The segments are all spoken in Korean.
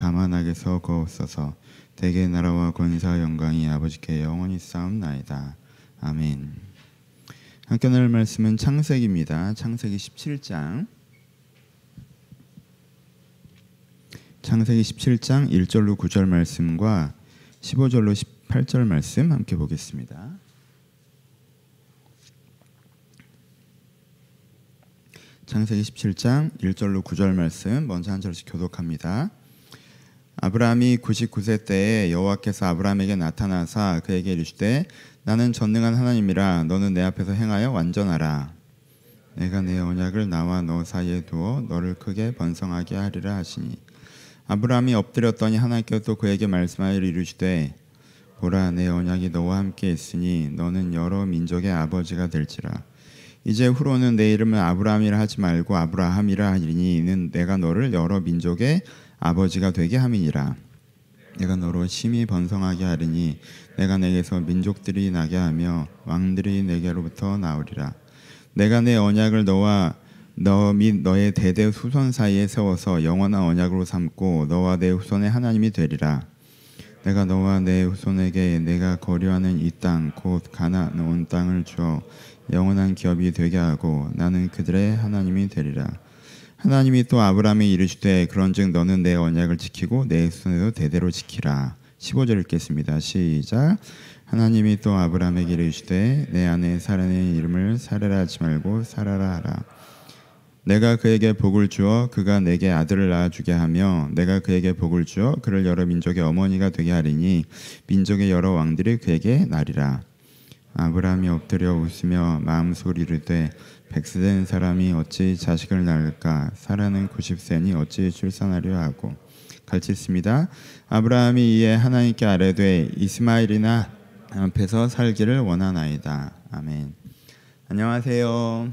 다만 악에서 구하옵소서. 대개 나라와 권세와 영광이 아버지께 영원히 싸움나이다. 아멘. 함께 나눌 말씀은 창세기입니다. 창세기 17장. 창세기 17장 1절로 9절 말씀과 15절로 18절 말씀 함께 보겠습니다. 창세기 17장 1절로 9절 말씀 먼저 한 절씩 교독합니다. 아브라함이 99세 때에 여호와께서 아브라함에게 나타나사 그에게 이르시되 나는 전능한 하나님이라 너는 내 앞에서 행하여 완전하라. 내가 내 언약을 나와 너 사이에 두어 너를 크게 번성하게 하리라 하시니 아브라함이 엎드렸더니 하나님께서 또 그에게 말씀하여 이르시되 보라 내 언약이 너와 함께 있으니 너는 여러 민족의 아버지가 될지라. 이제 후로는 내 이름을 아브라함이라 하지 말고 아브라함이라 하리니 이는 내가 너를 여러 민족의 아버지가 되게 함이니라. 내가 너로 심히 번성하게 하리니 내가 내게서 민족들이 나게 하며 왕들이 내게로부터 나오리라. 내가 내 언약을 너와 너 및 너의 대대 후손 사이에 세워서 영원한 언약으로 삼고 너와 내 후손의 하나님이 되리라. 내가 너와 내 후손에게 내가 거류하는 이 땅 곧 가나안 온 땅을 주어 영원한 기업이 되게 하고 나는 그들의 하나님이 되리라. 하나님이 또 아브라함에 이르시되 그런즉 너는 내 언약을 지키고 내 후손에도 대대로 지키라. 15절 읽겠습니다. 시작. 하나님이 또 아브라함에게 이르시되 내 아내 사라의 이름을 사라라 하지 말고 사라라 하라. 내가 그에게 복을 주어 그가 내게 아들을 낳아주게 하며 내가 그에게 복을 주어 그를 여러 민족의 어머니가 되게 하리니 민족의 여러 왕들이 그에게 나리라. 아브라함이 엎드려 웃으며 마음속으로 이르되 100세 된 사람이 어찌 자식을 낳을까? 사라는 90세니 어찌 출산하려 하고. 같이 읽습니다. 아브라함이 이에 하나님께 아뢰되 이스마엘이나 앞에서 살기를 원하나이다. 아멘. 안녕하세요.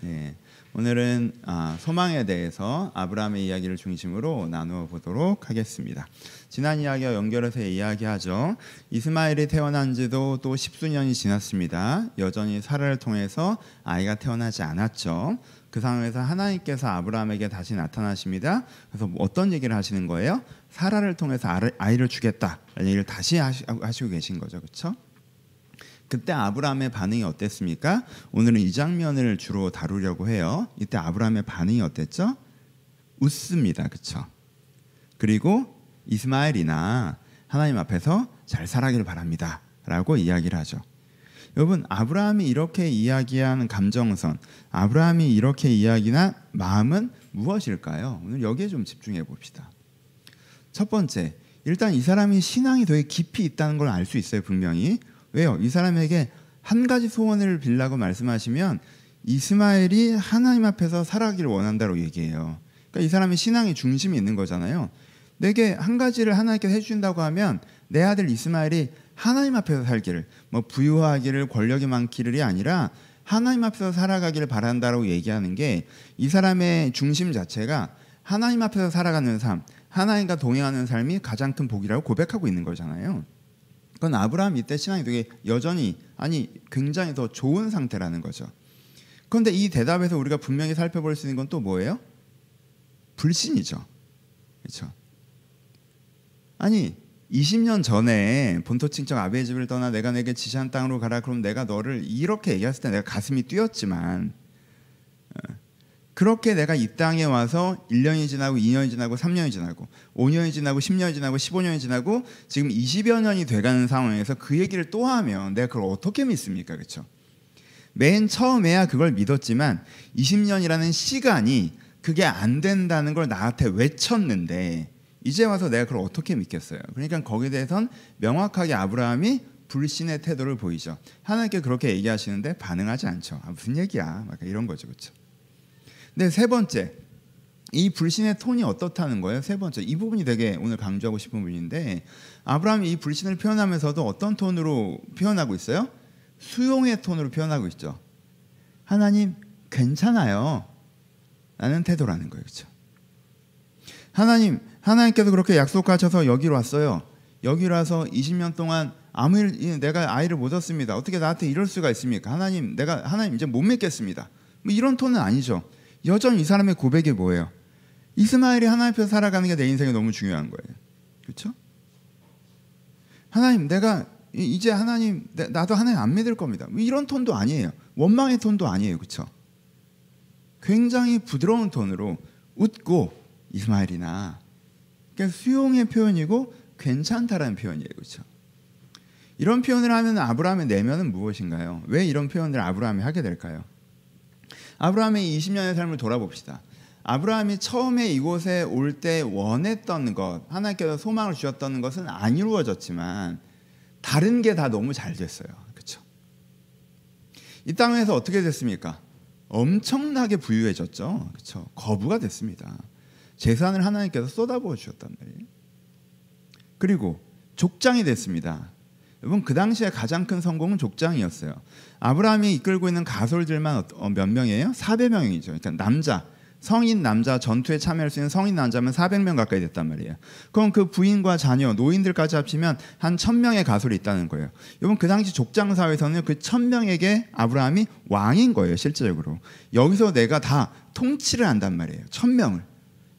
네, 오늘은 소망에 대해서 아브라함의 이야기를 중심으로 나누어 보도록 하겠습니다. 지난 이야기와 연결해서 이야기하죠. 이스마엘이 태어난 지도 또 10수년이 지났습니다. 여전히 사라를 통해서 아이가 태어나지 않았죠. 그 상황에서 하나님께서 아브라함에게 다시 나타나십니다. 그래서 어떤 얘기를 하시는 거예요? 사라를 통해서 아이를 주겠다라는 얘기를 다시 하시고 계신 거죠. 그렇죠? 그때 아브라함의 반응이 어땠습니까? 오늘은 이 장면을 주로 다루려고 해요. 이때 아브라함의 반응이 어땠죠? 웃습니다. 그렇죠? 그리고 이스마엘이나 하나님 앞에서 잘 살아기를 바랍니다 라고 이야기를 하죠. 여러분, 아브라함이 이렇게 이야기하는 감정선, 아브라함이 이렇게 이야기한 마음은 무엇일까요? 오늘 여기에 좀 집중해 봅시다. 첫 번째, 일단 이 사람이 신앙이 되게 깊이 있다는 걸 알 수 있어요. 분명히. 왜요? 이 사람에게 한 가지 소원을 빌라고 말씀하시면 이스마엘이 하나님 앞에서 살아가기를 원한다고 얘기해요. 그러니까 이 사람이 신앙의 중심이 있는 거잖아요. 내게 한 가지를 하나님께서 해주신다고 하면 내 아들 이스마엘이 하나님 앞에서 살기를, 뭐 부유하기를, 권력이 많기를이 아니라 하나님 앞에서 살아가기를 바란다라고 얘기하는 게 이 사람의 중심 자체가 하나님 앞에서 살아가는 삶, 하나님과 동행하는 삶이 가장 큰 복이라고 고백하고 있는 거잖아요. 그건 아브라함 이때 신앙이 되게 여전히 굉장히 더 좋은 상태라는 거죠. 그런데 이 대답에서 우리가 분명히 살펴볼 수 있는 건 또 뭐예요? 불신이죠. 그렇죠? 아니 20년 전에 본토 친척 아비의 집을 떠나 내가 내게 지시한 땅으로 가라. 그럼 내가 너를 이렇게 얘기했을 때 내가 가슴이 뛰었지만 그렇게 내가 이 땅에 와서 1년이 지나고 2년이 지나고 3년이 지나고 5년이 지나고 10년이 지나고 15년이 지나고 지금 20여 년이 돼가는 상황에서 그 얘기를 또 하면 내가 그걸 어떻게 믿습니까? 그렇죠? 맨 처음에야 그걸 믿었지만 20년이라는 시간이 그게 안 된다는 걸 나한테 외쳤는데 이제 와서 내가 그걸 어떻게 믿겠어요? 그러니까 거기에 대해서는 명확하게 아브라함이 불신의 태도를 보이죠. 하나님께 그렇게 얘기하시는데 반응하지 않죠. 무슨 얘기야? 막 이런 거죠. 그렇죠? 근데 세 번째, 이 불신의 톤이 어떻다는 거예요? 세 번째, 이 부분이 되게 오늘 강조하고 싶은 부분인데 아브라함이 이 불신을 표현하면서도 어떤 톤으로 표현하고 있어요? 수용의 톤으로 표현하고 있죠. 하나님 괜찮아요 라는 태도라는 거예요. 그렇죠? 하나님께서 그렇게 약속하셔서 여기로 왔어요. 여기로 와서 20년 동안 내가 아이를 못 얻습니다. 어떻게 나한테 이럴 수가 있습니까? 하나님 이제 못 믿겠습니다. 뭐 이런 톤은 아니죠. 여전히 이 사람의 고백이 뭐예요? 이스마엘이 하나님 앞에서 살아가는 게 내 인생에 너무 중요한 거예요. 그렇죠? 하나님, 내가 이제 하나님, 나도 하나님 안 믿을 겁니다. 이런 톤도 아니에요. 원망의 톤도 아니에요. 그렇죠? 굉장히 부드러운 톤으로 웃고, 이스마엘이나, 그러니까 수용의 표현이고 괜찮다라는 표현이에요. 그렇죠? 이런 표현을 하면 아브라함의 내면은 무엇인가요? 왜 이런 표현을 아브라함이 하게 될까요? 아브라함의 20년의 삶을 돌아봅시다. 아브라함이 처음에 이곳에 올 때 원했던 것, 하나님께서 소망을 주셨던 것은 안 이루어졌지만 다른 게 다 너무 잘 됐어요. 그렇죠? 이 땅에서 어떻게 됐습니까? 엄청나게 부유해졌죠. 그렇죠? 거부가 됐습니다. 재산을 하나님께서 쏟아부어 주셨단 말이에요. 그리고 족장이 됐습니다. 여러분, 그 당시에 가장 큰 성공은 족장이었어요. 아브라함이 이끌고 있는 가솔들만 몇 명이에요? 400명이죠. 그러니까 남자, 성인 남자, 전투에 참여할 수 있는 성인 남자면 400명 가까이 됐단 말이에요. 그럼 그 부인과 자녀, 노인들까지 합치면 한 1000명의 가솔이 있다는 거예요. 여러분, 그 당시 족장 사회에서는 그 1000명에게 아브라함이 왕인 거예요. 실제적으로. 여기서 내가 다 통치를 한단 말이에요. 1000명을.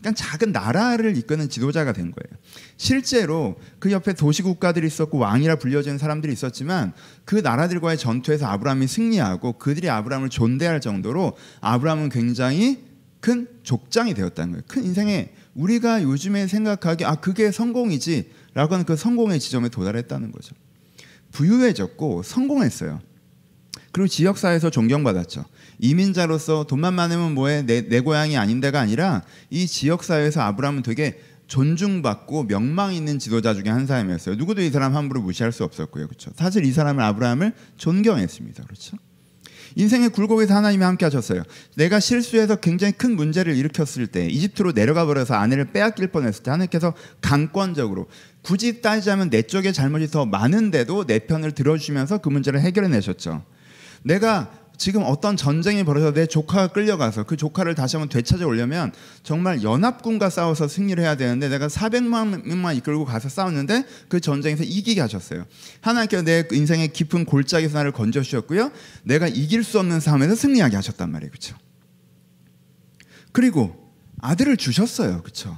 그러니까 작은 나라를 이끄는 지도자가 된 거예요. 실제로 그 옆에 도시국가들이 있었고 왕이라 불려지는 사람들이 있었지만 그 나라들과의 전투에서 아브라함이 승리하고 그들이 아브라함을 존대할 정도로 아브라함은 굉장히 큰 족장이 되었다는 거예요. 큰 인생에 우리가 요즘에 생각하기에 그게 성공이지 라고 하는 그 성공의 지점에 도달했다는 거죠. 부유해졌고 성공했어요. 그리고 지역사회에서 존경받았죠. 이민자로서 돈만 많으면 뭐해, 내 고향이 아닌 데가 아니라 이 지역사회에서 아브라함은 되게 존중받고 명망 있는 지도자 중에 한 사람이었어요. 누구도 이 사람 함부로 무시할 수 없었고요. 그렇죠? 사실 이 사람은 아브라함을 존경했습니다. 그렇죠? 인생의 굴곡에서 하나님이 함께 하셨어요. 내가 실수해서 굉장히 큰 문제를 일으켰을 때, 이집트로 내려가 버려서 아내를 빼앗길 뻔했을 때 하나님께서 강권적으로, 굳이 따지자면 내 쪽에 잘못이 더 많은데도 내 편을 들어주시면서 그 문제를 해결해 내셨죠. 내가 지금 어떤 전쟁이 벌어져서 내 조카가 끌려가서 그 조카를 다시 한번 되찾아오려면 정말 연합군과 싸워서 승리를 해야 되는데 내가 400만 명만 이끌고 가서 싸웠는데 그 전쟁에서 이기게 하셨어요. 하나님께서 내 인생의 깊은 골짜기에서 나를 건져주셨고요. 내가 이길 수 없는 싸움에서 승리하게 하셨단 말이에요. 그렇죠? 그리고 아들을 주셨어요. 그렇죠?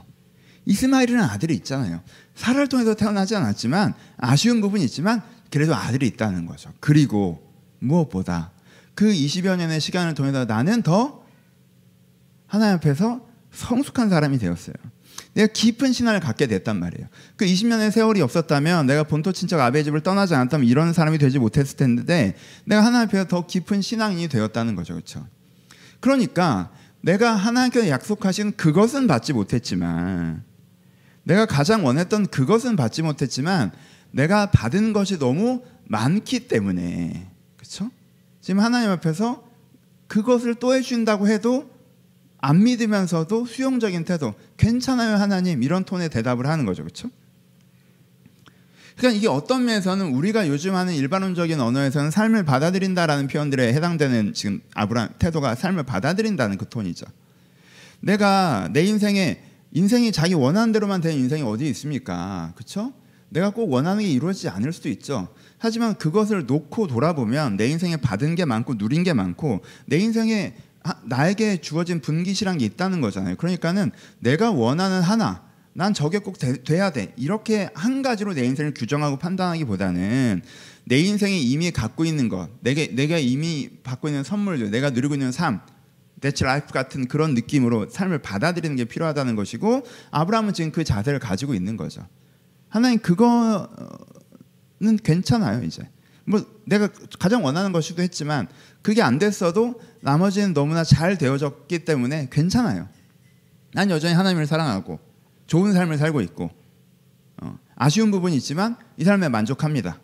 이스마엘이라는 아들이 있잖아요. 사라를 통해서 태어나지 않았지만 아쉬운 부분이 있지만 그래도 아들이 있다는 거죠. 그리고 무엇보다 그 20여 년의 시간을 통해서 나는 더 하나님 앞에서 성숙한 사람이 되었어요. 내가 깊은 신앙을 갖게 됐단 말이에요. 그 20년의 세월이 없었다면 내가 본토 친척 아베의 집을 떠나지 않았다면 이런 사람이 되지 못했을 텐데 내가 하나님 앞에서 더 깊은 신앙인이 되었다는 거죠. 그렇죠? 그러니까 내가 하나님께서 약속하신 그것은 받지 못했지만 내가 가장 원했던 그것은 받지 못했지만 내가 받은 것이 너무 많기 때문에, 그렇죠? 지금 하나님 앞에서 그것을 또 해준다고 해도 안 믿으면서도 수용적인 태도, 괜찮아요 하나님, 이런 톤의 대답을 하는 거죠. 그렇죠? 그러니까 이게 어떤 면에서는 우리가 요즘 하는 일반론적인 언어에서는 삶을 받아들인다라는 표현들에 해당되는 지금 아브라함 태도가 삶을 받아들인다는 그 톤이죠. 내가 내 인생이 자기 원하는 대로만 되는 인생이 어디 있습니까? 그렇죠? 내가 꼭 원하는 게 이루어지지 않을 수도 있죠. 하지만 그것을 놓고 돌아보면 내 인생에 받은 게 많고 누린 게 많고 내 인생에 나에게 주어진 분깃이란 게 있다는 거잖아요. 그러니까는 내가 원하는 하나, 난 저게 꼭 돼야 돼, 이렇게 한 가지로 내 인생을 규정하고 판단하기보다는 내 인생이 이미 갖고 있는 것, 내가 이미 받고 있는 선물들, 내가 누리고 있는 삶, That's life 같은 그런 느낌으로 삶을 받아들이는 게 필요하다는 것이고, 아브라함은 지금 그 자세를 가지고 있는 거죠. 하나님, 그거는 괜찮아요. 이제 뭐 내가 가장 원하는 것이기도 했지만 그게 안 됐어도 나머지는 너무나 잘 되어졌기 때문에 괜찮아요. 난 여전히 하나님을 사랑하고 좋은 삶을 살고 있고 아쉬운 부분이 있지만 이 삶에 만족합니다.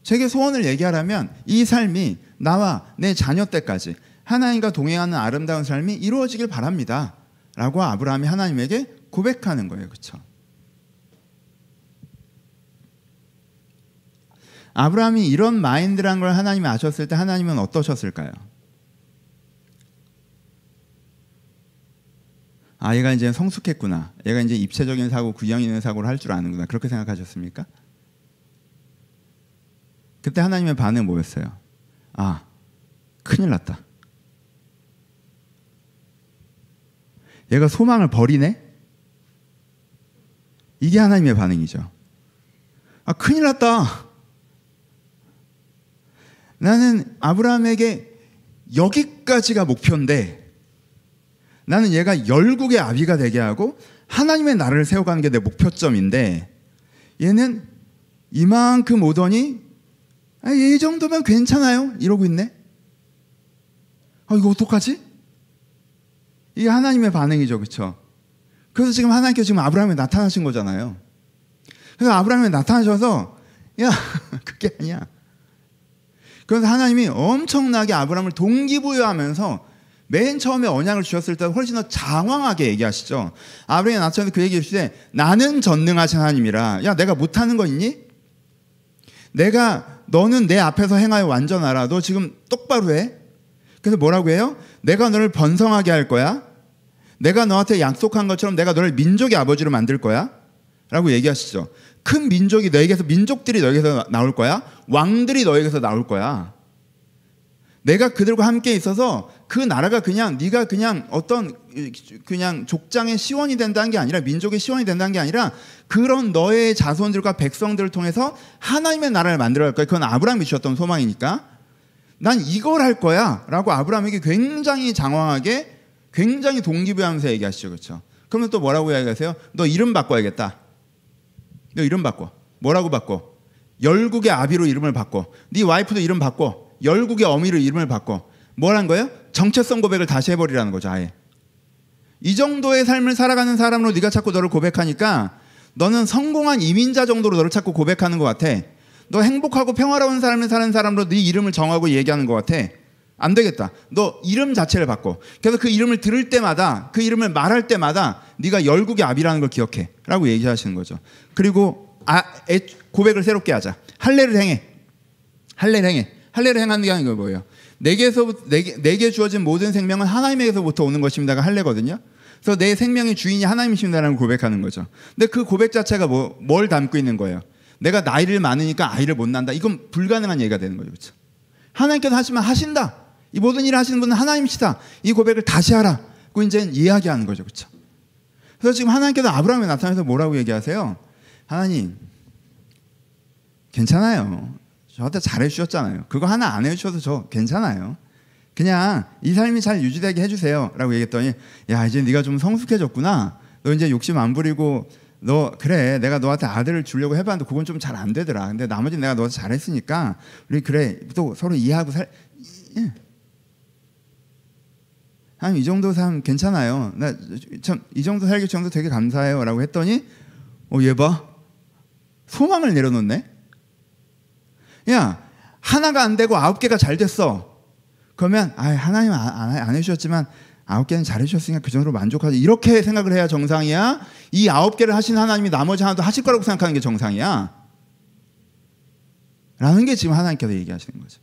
제게 소원을 얘기하라면 이 삶이 나와 내 자녀 때까지 하나님과 동행하는 아름다운 삶이 이루어지길 바랍니다 라고 아브라함이 하나님에게 고백하는 거예요. 그렇죠? 아브라함이 이런 마인드란 걸 하나님이 아셨을 때 하나님은 어떠셨을까요? 얘가 이제 성숙했구나, 얘가 이제 입체적인 사고, 균형 있는 사고를 할 줄 아는구나, 그렇게 생각하셨습니까? 그때 하나님의 반응은 뭐였어요? 큰일 났다. 얘가 소망을 버리네? 이게 하나님의 반응이죠. 아, 큰일 났다. 나는 아브라함에게 여기까지가 목표인데 나는 얘가 열국의 아비가 되게 하고 하나님의 나라를 세워가는 게 내 목표점인데 얘는 이만큼 오더니 아, 이 정도면 괜찮아요 이러고 있네. 아, 이거 어떡하지? 이게 하나님의 반응이죠. 그렇죠? 그래서 지금 하나님께서 지금 아브라함에 나타나신 거잖아요. 그래서 아브라함에 나타나셔서 야 그게 아니야. 그래서 하나님이 엄청나게 아브라함을 동기부여하면서 맨 처음에 언약을 주셨을 때 훨씬 더 장황하게 얘기하시죠. 아브라함에 나타나서 그 얘기해 주시되 나는 전능하신 하나님이라. 야 내가 못하는 거 있니? 너는 내 앞에서 행하여 완전하라. 너 지금 똑바로 해. 그래서 뭐라고 해요? 내가 너를 번성하게 할 거야. 내가 너한테 약속한 것처럼 내가 너를 민족의 아버지로 만들 거야 라고 얘기하시죠. 큰 민족이 너에게서, 민족들이 너에게서 나올 거야. 왕들이 너에게서 나올 거야. 내가 그들과 함께 있어서 그 나라가 그냥 네가 그냥 어떤 그냥 족장의 시원이 된다는 게 아니라, 민족의 시원이 된다는 게 아니라 그런 너의 자손들과 백성들을 통해서 하나님의 나라를 만들어갈 거야. 그건 아브라함이 주셨던 소망이니까 난 이걸 할 거야 라고 아브라함에게 굉장히 장황하게 굉장히 동기부여하면서 얘기하시죠. 그렇죠? 그러면 또 뭐라고 이야기하세요? 너 이름 바꿔야겠다. 너 이름 바꿔. 뭐라고 바꿔? 열국의 아비로 이름을 바꿔. 네 와이프도 이름 바꿔. 열국의 어미로 이름을 바꿔. 뭐라는 거예요? 정체성 고백을 다시 해버리라는 거죠. 아예. 이 정도의 삶을 살아가는 사람으로 네가 자꾸 너를 고백하니까 너는 성공한 이민자 정도로 너를 자꾸 고백하는 것 같아. 너 행복하고 평화로운 삶을 사는 사람으로 네 이름을 정하고 얘기하는 것 같아. 안 되겠다. 너 이름 자체를 바꿔. 그래서 그 이름을 들을 때마다, 그 이름을 말할 때마다 네가 열국의 아비라는 걸 기억해 라고 얘기하시는 거죠. 그리고 고백을 새롭게 하자. 할례를 행해. 할례를 행해. 할례를 행하는 게 아니고 뭐예요? 내게 주어진 모든 생명은 하나님에게서부터 오는 것입니다가 할례거든요. 그래서 내 생명의 주인이 하나님이십니다라는 고백하는 거죠. 근데 그 고백 자체가 뭘 담고 있는 거예요? 내가 나이를 많으니까 아이를 못 낳는다. 이건 불가능한 얘기가 되는 거죠. 그렇죠? 하나님께서 하시면 하신다. 이 모든 일을 하시는 분은 하나님이시다. 이 고백을 다시 하라. 그 이제 이야기하는 거죠. 그렇죠? 그래서 지금 하나님께서 아브라함에 나타나서 뭐라고 얘기하세요? 하나님, 괜찮아요. 저한테 잘해주셨잖아요. 그거 하나 안 해주셔도 저 괜찮아요. 그냥 이 삶이 잘 유지되게 해주세요 라고 얘기했더니 야 이제 네가 좀 성숙해졌구나. 너 이제 욕심 안 부리고 너 그래 내가 너한테 아들을 주려고 해봤는데 그건 좀 잘 안 되더라. 근데 나머지는 내가 너한테 잘했으니까 우리 그래 또 서로 이해하고 예. 하나님 이 정도 삶 괜찮아요. 나 참 이 정도 살기 정도 되게 감사해요 라고 했더니 얘 봐. 소망을 내려놓네. 야 하나가 안 되고 9개가 잘 됐어. 그러면 하나님 안 해주셨지만 9개는 잘 해주셨으니까 그 정도로 만족하지. 이렇게 생각을 해야 정상이야. 이 9개를 하신 하나님이 나머지 하나도 하실 거라고 생각하는 게 정상이야 라는 게 지금 하나님께서 얘기하시는 거죠.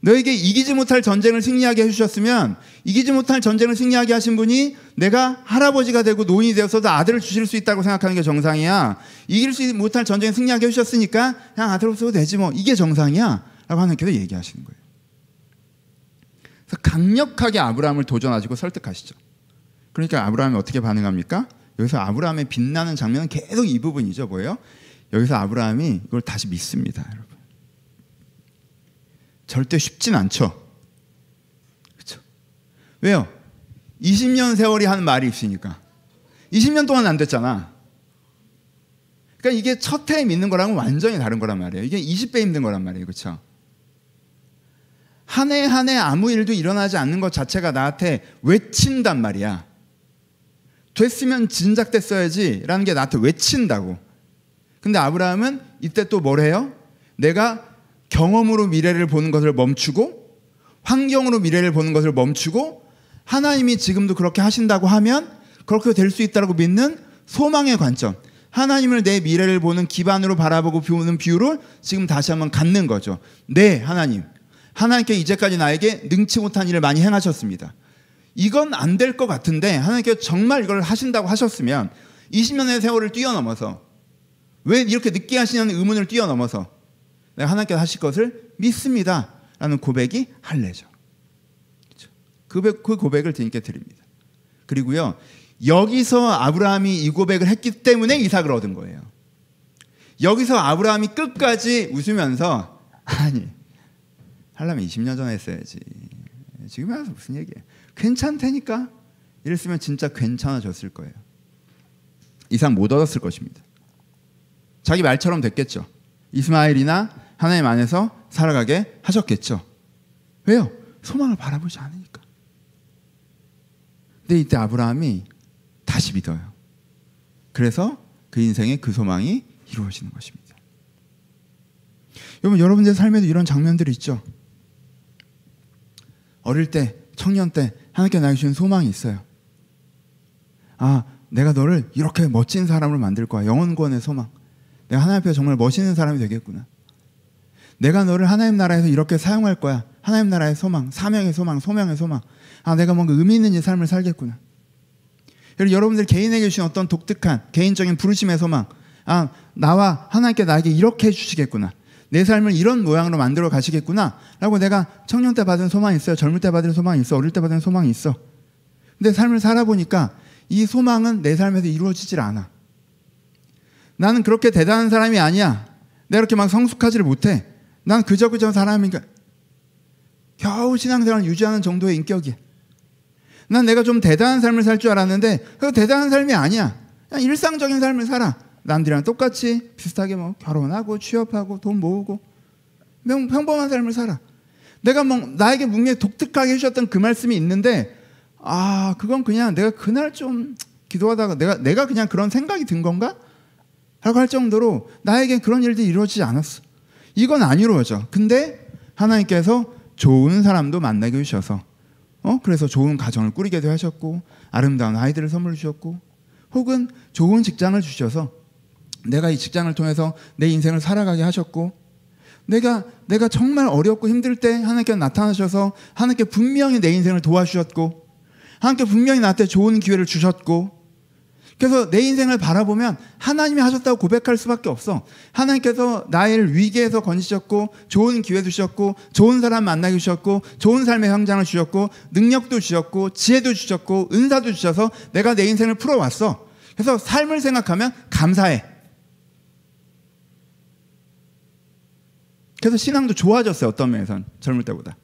너에게 이기지 못할 전쟁을 승리하게 해주셨으면 이기지 못할 전쟁을 승리하게 하신 분이 내가 할아버지가 되고 노인이 되어서도 아들을 주실 수 있다고 생각하는 게 정상이야. 이길 수 못할 전쟁을 승리하게 해주셨으니까 그냥 아들 없어도 되지 뭐. 이게 정상이야 라고 하나님께서 얘기하시는 거예요. 그래서 강력하게 아브라함을 도전하시고 설득하시죠. 그러니까 아브라함이 어떻게 반응합니까? 여기서 아브라함의 빛나는 장면은 계속 이 부분이죠. 뭐예요? 여기서 아브라함이 이걸 다시 믿습니다. 여러분. 절대 쉽진 않죠. 그렇죠? 왜요? 20년 세월이 하는 말이 있으니까. 20년 동안 안 됐잖아. 그러니까 이게 첫 해에 믿는 거랑은 완전히 다른 거란 말이에요. 이게 20배 힘든 거란 말이에요. 그렇죠? 한 해 한 해 아무 일도 일어나지 않는 것 자체가 나한테 외친단 말이야. 됐으면 진작 됐어야지 라는 게 나한테 외친다고. 근데 아브라함은 이때 또 뭘 해요? 내가 경험으로 미래를 보는 것을 멈추고 환경으로 미래를 보는 것을 멈추고 하나님이 지금도 그렇게 하신다고 하면 그렇게 될 수 있다고 믿는 소망의 관점, 하나님을 내 미래를 보는 기반으로 바라보고 보는 뷰를 지금 다시 한번 갖는 거죠. 네, 하나님께 이제까지 나에게 능치 못한 일을 많이 행하셨습니다. 이건 안 될 것 같은데 하나님께서 정말 이걸 하신다고 하셨으면 20년의 세월을 뛰어넘어서 왜 이렇게 늦게 하시냐는 의문을 뛰어넘어서 내가 하나님께서 하실 것을 믿습니다 라는 고백이 할례죠. 그렇죠? 그 고백을 주님께 드립니다. 그리고요, 여기서 아브라함이 이 고백을 했기 때문에 이삭을 얻은 거예요. 여기서 아브라함이 끝까지 웃으면서 아니, 하려면 20년 전에 했어야지. 지금 와서 무슨 얘기예요. 괜찮다니까? 이랬으면 진짜 괜찮아졌을 거예요. 이삭 못 얻었을 것입니다. 자기 말처럼 됐겠죠. 이스마엘이나 하나님 안에서 살아가게 하셨겠죠. 왜요? 소망을 바라보지 않으니까. 근데 이때 아브라함이 다시 믿어요. 그래서 그 인생에 그 소망이 이루어지는 것입니다. 여러분, 여러분들의 삶에도 이런 장면들이 있죠. 어릴 때, 청년 때 하나님께 나에게 주신 소망이 있어요. 아, 내가 너를 이렇게 멋진 사람으로 만들 거야. 영원권의 소망. 내가 하나님 앞에 정말 멋있는 사람이 되겠구나. 내가 너를 하나님 나라에서 이렇게 사용할 거야. 하나님 나라의 소망, 사명의 소망, 소명의 소망. 아, 내가 뭔가 의미 있는 이 삶을 살겠구나. 여러분들 개인에게 주신 어떤 독특한 개인적인 부르심의 소망. 아, 나와 하나님께 나에게 이렇게 해주시겠구나. 내 삶을 이런 모양으로 만들어 가시겠구나 라고 내가 청년 때 받은 소망이 있어요. 젊을 때 받은 소망이 있어. 어릴 때 받은 소망이 있어. 근데 삶을 살아보니까 이 소망은 내 삶에서 이루어지질 않아. 나는 그렇게 대단한 사람이 아니야. 내가 그렇게 막 성숙하지를 못해. 난 그저 사람이니까 겨우 신앙생활을 유지하는 정도의 인격이야. 난 내가 좀 대단한 삶을 살 줄 알았는데 그 대단한 삶이 아니야. 그냥 일상적인 삶을 살아. 남들이랑 똑같이 비슷하게 뭐 결혼하고 취업하고 돈 모으고 평범한 삶을 살아. 내가 뭐 나에게 분명히 독특하게 해주셨던 그 말씀이 있는데 아, 그건 그냥 내가 그날 좀 기도하다가 내가 그냥 그런 생각이 든 건가? 라고 할 정도로 나에겐 그런 일들이 이루어지지 않았어. 이건 안 이루어져. 근데 하나님께서 좋은 사람도 만나게 해주셔서 그래서 좋은 가정을 꾸리게도 하셨고 아름다운 아이들을 선물 주셨고 혹은 좋은 직장을 주셔서 내가 이 직장을 통해서 내 인생을 살아가게 하셨고 내가 정말 어렵고 힘들 때 하나님께서 나타나셔서 하나님께 분명히 내 인생을 도와주셨고 하나님께 분명히 나한테 좋은 기회를 주셨고 그래서 내 인생을 바라보면 하나님이 하셨다고 고백할 수밖에 없어. 하나님께서 나를 위기에서 건지셨고 좋은 기회도 주셨고 좋은 사람 만나게 주셨고 좋은 삶의 현장을 주셨고 능력도 주셨고 지혜도 주셨고 은사도 주셔서 내가 내 인생을 풀어왔어. 그래서 삶을 생각하면 감사해. 그래서 신앙도 좋아졌어요. 어떤 면에서는 젊을 때보다.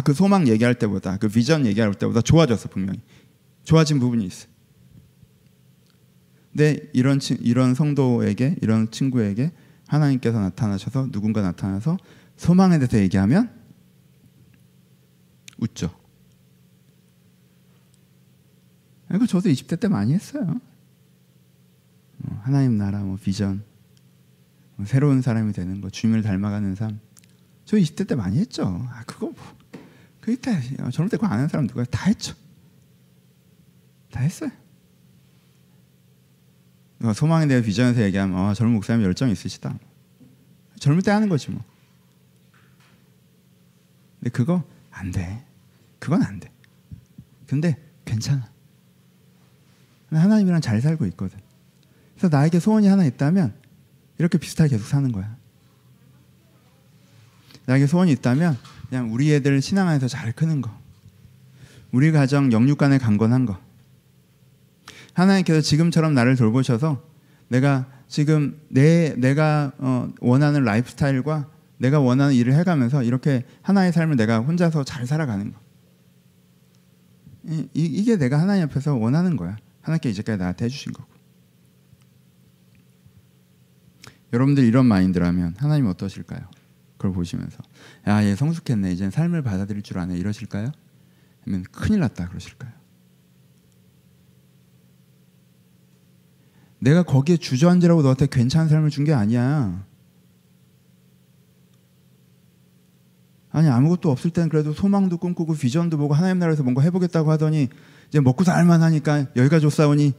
그 소망 얘기할 때보다 그 비전 얘기할 때보다 좋아졌어. 분명히 좋아진 부분이 있어. 근데 이런 성도에게 이런 친구에게 하나님께서 나타나셔서 누군가 나타나서 소망에 대해서 얘기하면 웃죠. 이거 저도 20대 때 많이 했어요. 하나님 나라 비전 새로운 사람이 되는 거 주님을 닮아가는 삶. 저 20대 때 많이 했죠. 그거 그때 젊을 때 그거 안 하는 사람 누가 다 했죠. 다 했어요. 소망에 대해 비전에서 얘기하면 젊은 목사님 열정이 있으시다. 젊을 때 하는 거지 뭐. 근데 그거 안 돼. 그건 안 돼. 근데 괜찮아. 하나님이랑 잘 살고 있거든. 그래서 나에게 소원이 하나 있다면 이렇게 비슷하게 계속 사는 거야. 나에게 소원이 있다면 그냥 우리 애들 신앙 안에서 잘 크는 거, 우리 가정 영육 간의 강건한 거, 하나님께서 지금처럼 나를 돌보셔서 내가 지금 내가 원하는 라이프 스타일과 내가 원하는 일을 해가면서 이렇게 하나의 삶을 내가 혼자서 잘 살아가는 거. 이게 내가 하나님 앞에서 원하는 거야. 하나님께 이제까지 나한테 해주신 거고. 여러분들 이런 마인드라면 하나님 어떠실까요? 그걸 보시면서 얘 성숙했네. 이제 삶을 받아들일 줄 아네. 이러실까요? 아니면 큰일 났다 그러실까요? 내가 거기에 주저앉으라고 너한테 괜찮은 삶을 준 게 아니야. 아니 아무것도 없을 때는 그래도 소망도 꿈꾸고 비전도 보고 하나님 나라에서 뭔가 해보겠다고 하더니 이제 먹고 살만 하니까 여기가 좋사오니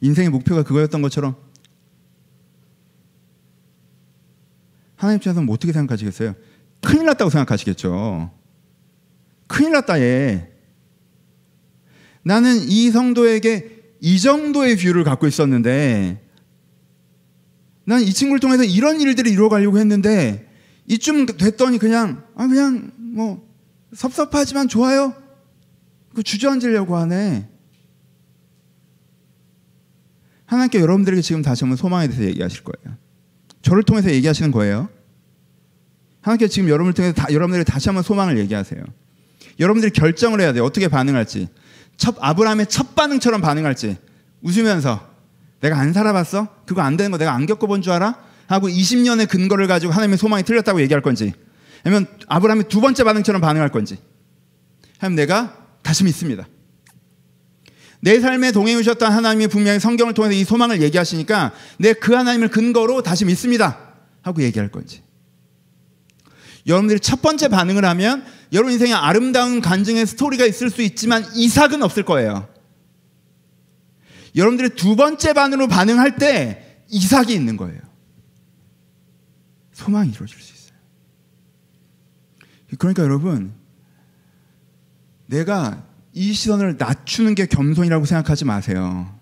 인생의 목표가 그거였던 것처럼 하나님 입장에서는 뭐 어떻게 생각하시겠어요? 큰일 났다고 생각하시겠죠. 큰일 났다 얘. 나는 이 성도에게 이 정도의 뷰를 갖고 있었는데 난 이 친구를 통해서 이런 일들을 이루어가려고 했는데 이쯤 됐더니 그냥 뭐 섭섭하지만 좋아요. 그 주저앉으려고 하네. 하나님께 여러분들에게 지금 다시 한번 소망에 대해서 얘기하실 거예요. 저를 통해서 얘기하시는 거예요. 하나님께 지금 여러분을 통해서 여러분들에게 다시 한번 소망을 얘기하세요. 여러분들이 결정을 해야 돼요. 어떻게 반응할지. 아브라함의 첫 반응처럼 반응할지. 웃으면서 내가 안 살아봤어? 그거 안 되는 거 내가 안 겪어본 줄 알아? 하고 20년의 근거를 가지고 하나님의 소망이 틀렸다고 얘기할 건지, 아니면 아브라함의 두 번째 반응처럼 반응할 건지. 하나님, 내가 다시 믿습니다. 내 삶에 동행해 주셨던 하나님이 분명히 성경을 통해서 이 소망을 얘기하시니까 내 그 하나님을 근거로 다시 믿습니다 하고 얘기할 건지. 여러분들이 첫 번째 반응을 하면 여러분 인생에 아름다운 간증의 스토리가 있을 수 있지만 이삭은 없을 거예요. 여러분들이 두 번째 반응으로 반응할 때 이삭이 있는 거예요. 소망이 이루어질 수 있어요. 그러니까 여러분, 내가 이 시선을 낮추는 게 겸손이라고 생각하지 마세요.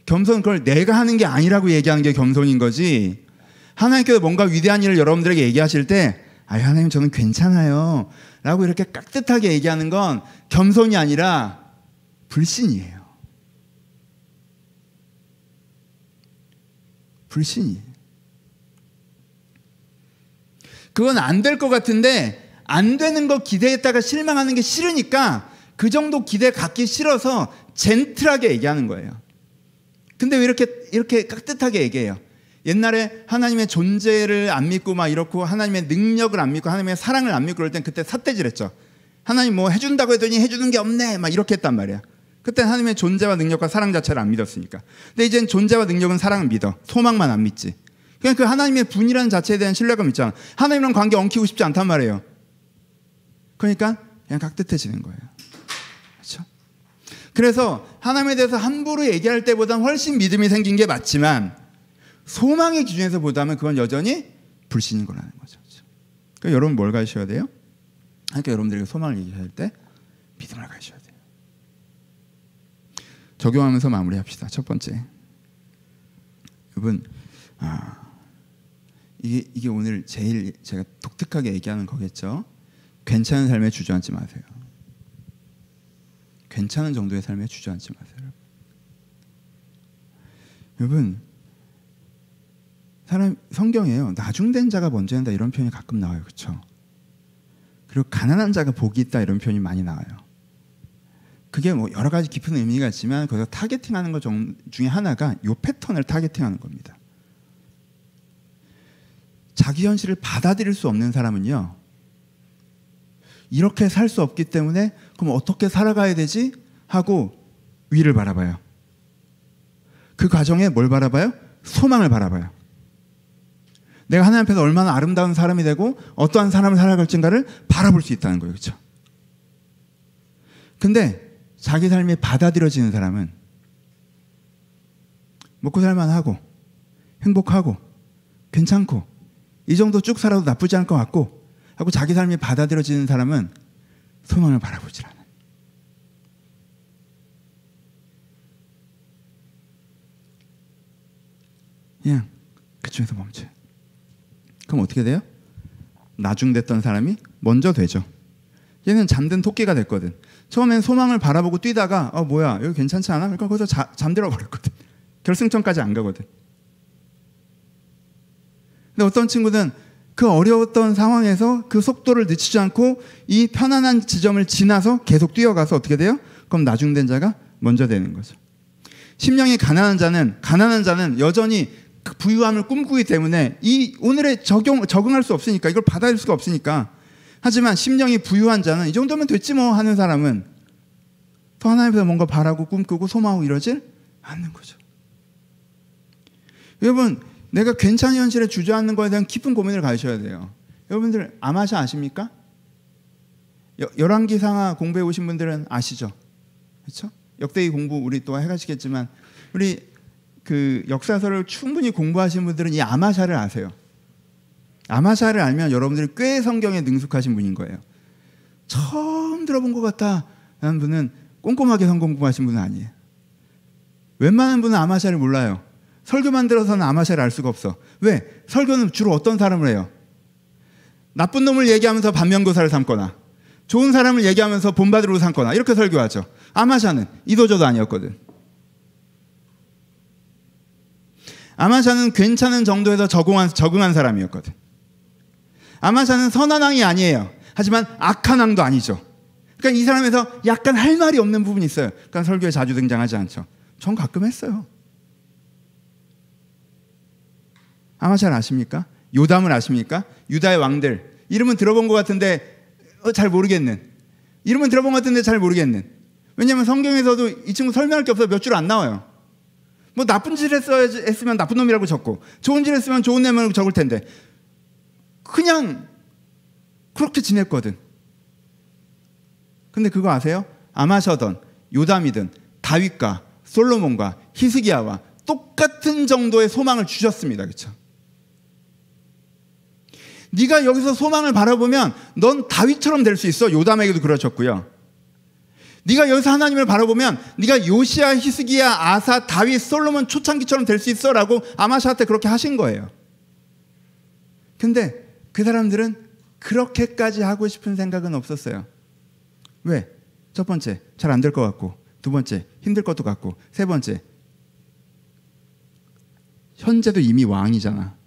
겸손은 그걸 내가 하는 게 아니라고 얘기하는 게 겸손인 거지, 하나님께서 뭔가 위대한 일을 여러분들에게 얘기하실 때 하나님 저는 괜찮아요 라고 이렇게 깍듯하게 얘기하는 건 겸손이 아니라 불신이에요. 불신이에요. 그건 안 될 것 같은데 안 되는 거 기대했다가 실망하는 게 싫으니까 그 정도 기대 갖기 싫어서 젠틀하게 얘기하는 거예요. 근데 왜 이렇게 깍듯하게 얘기해요? 옛날에 하나님의 존재를 안 믿고 막 이렇고 하나님의 능력을 안 믿고 하나님의 사랑을 안 믿고 그럴 땐 그때 삿대질했죠. 하나님 뭐 해준다고 했더니 해주는 게 없네 막 이렇게 했단 말이야. 그때 하나님의 존재와 능력과 사랑 자체를 안 믿었으니까. 근데 이젠 존재와 능력은 사랑을 믿어. 소망만 안 믿지. 그냥 그 하나님의 분이라는 자체에 대한 신뢰감 있잖아. 하나님이랑 관계 엉키고 싶지 않단 말이에요. 그러니까 그냥 깍듯해지는 거예요. 그렇죠? 그래서 하나님에 대해서 함부로 얘기할 때보다는 훨씬 믿음이 생긴 게 맞지만 소망의 기준에서 보다면 그건 여전히 불신인 거라는 거죠. 그러니까 여러분 뭘 가지셔야 돼요? 그러니까 여러분들에게 소망을 얘기할 때 믿음을 가지셔야 돼요. 적용하면서 마무리합시다. 첫 번째, 여러분, 이게 오늘 제일 제가 독특하게 얘기하는 거겠죠. 괜찮은 삶에 주저앉지 마세요. 괜찮은 정도의 삶에 주저앉지 마세요. 여러분, 성경에요, 나중된 자가 먼저 한다 이런 표현이 가끔 나와요. 그렇죠? 그리고 가난한 자가 복이 있다 이런 표현이 많이 나와요. 그게 뭐 여러 가지 깊은 의미가 있지만 거기서 타겟팅하는 것 중에 하나가 이 패턴을 타겟팅하는 겁니다. 자기 현실을 받아들일 수 없는 사람은요, 이렇게 살 수 없기 때문에 그럼 어떻게 살아가야 되지? 하고 위를 바라봐요. 그 과정에 뭘 바라봐요? 소망을 바라봐요. 내가 하나님 앞에서 얼마나 아름다운 사람이 되고 어떠한 사람을 살아갈지인가를 바라볼 수 있다는 거예요. 그렇죠? 근데 자기 삶이 받아들여지는 사람은 먹고 살만하고 행복하고 괜찮고 이 정도 쭉 살아도 나쁘지 않을 것 같고 하고 자기 삶이 받아들여지는 사람은 소망을 바라보질 않아요. 그냥 그쯤에서 멈춰요. 그럼 어떻게 돼요? 나중됐던 사람이 먼저 되죠. 얘는 잠든 토끼가 됐거든. 처음엔 소망을 바라보고 뛰다가 뭐야 여기 괜찮지 않아? 그러니까 거기서 잠들어 버렸거든. 결승점까지 안 가거든. 근데 어떤 친구는 그 어려웠던 상황에서 그 속도를 늦추지 않고 이 편안한 지점을 지나서 계속 뛰어가서 어떻게 돼요? 그럼 나중된 자가 먼저 되는 거죠. 심령이 가난한 자는 여전히 그 부유함을 꿈꾸기 때문에 이 오늘에 적응할 수 없으니까, 이걸 받아들일 수가 없으니까. 하지만 심령이 부유한 자는 이 정도면 됐지 뭐 하는 사람은 또 하나님께서 뭔가 바라고 꿈꾸고 소망하고 이러질 않는 거죠. 여러분, 내가 괜찮은 현실에 주저앉는 거에 대한 깊은 고민을 가지셔야 돼요. 여러분들 아마샤 아십니까? 열왕기상하 공부해 오신 분들은 아시죠? 그렇죠? 역대기 공부 우리 또 해가시겠지만 우리 그 역사서를 충분히 공부하신 분들은 이 아마샤를 아세요. 아마샤를 알면 여러분들이 꽤 성경에 능숙하신 분인 거예요. 처음 들어본 것 같다 라는 분은 꼼꼼하게 성경 공부하신 분은 아니에요. 웬만한 분은 아마샤를 몰라요. 설교만 들어서는 아마샤를 알 수가 없어. 왜? 설교는 주로 어떤 사람을 해요? 나쁜 놈을 얘기하면서 반면교사를 삼거나 좋은 사람을 얘기하면서 본받으로 삼거나 이렇게 설교하죠. 아마샤는 이도저도 아니었거든. 아마샤는 괜찮은 정도에서 적응한 사람이었거든. 아마샤는 선한 왕이 아니에요. 하지만 악한 왕도 아니죠. 그러니까 이 사람에서 약간 할 말이 없는 부분이 있어요. 그러니까 설교에 자주 등장하지 않죠. 전 가끔 했어요. 아마샤를 아십니까? 요담을 아십니까? 유다의 왕들. 이름은 들어본 것 같은데 잘 모르겠는. 이름은 들어본 것 같은데 잘 모르겠는. 왜냐하면 성경에서도 이 친구 설명할 게 없어서 몇 줄 안 나와요. 뭐 나쁜 짓 했으면 나쁜 놈이라고 적고 좋은 짓 했으면 좋은 놈이라고 적을 텐데 그냥 그렇게 지냈거든. 근데 그거 아세요? 아마샤든 요담이든 다윗과 솔로몬과 히스기야와 똑같은 정도의 소망을 주셨습니다. 그렇죠? 네가 여기서 소망을 바라보면 넌 다윗처럼 될 수 있어. 요담에게도 그러셨고요. 네가 여기서 하나님을 바라보면 네가 요시야, 히스기야, 아사, 다윗, 솔로몬 초창기처럼 될 수 있어 라고 아마샤한테 그렇게 하신 거예요. 근데 그 사람들은 그렇게까지 하고 싶은 생각은 없었어요. 왜? 첫 번째, 잘 안 될 것 같고, 두 번째, 힘들 것도 같고, 세 번째, 현재도 이미 왕이잖아.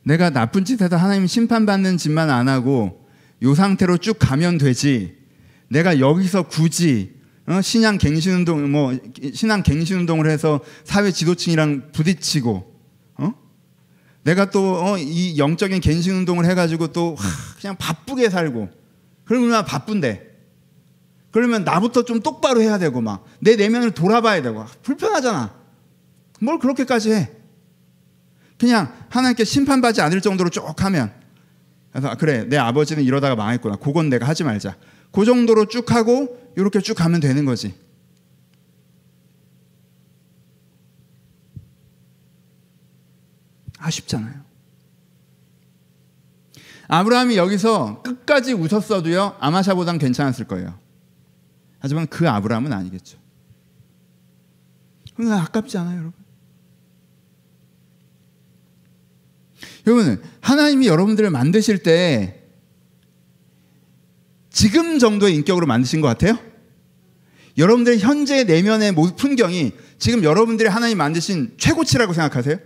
내가 나쁜 짓 해서 하나님 심판받는 짓만 안 하고 이 상태로 쭉 가면 되지. 내가 여기서 굳이 신앙 갱신운동을 해서 사회 지도층이랑 부딪히고, 내가 또 이 영적인 갱신운동을 해가지고 또 그냥 바쁘게 살고, 그러면 얼마나 바쁜데. 그러면 나부터 좀 똑바로 해야 되고 막 내 내면을 돌아봐야 되고 불편하잖아. 뭘 그렇게까지 해? 그냥 하나님께 심판받지 않을 정도로 쭉 하면, 그래서 그래 내 아버지는 이러다가 망했구나, 그건 내가 하지 말자, 그 정도로 쭉 하고 이렇게 쭉 가면 되는 거지. 아쉽잖아요. 아브라함이 여기서 끝까지 웃었어도요 아마샤보단 괜찮았을 거예요. 하지만 그 아브라함은 아니겠죠. 그럼 아깝지 않아요, 여러분? 여러분, 하나님이 여러분들을 만드실 때 지금 정도의 인격으로 만드신 것 같아요? 여러분들의 현재 내면의 풍경이 지금 여러분들이 하나님 만드신 최고치라고 생각하세요?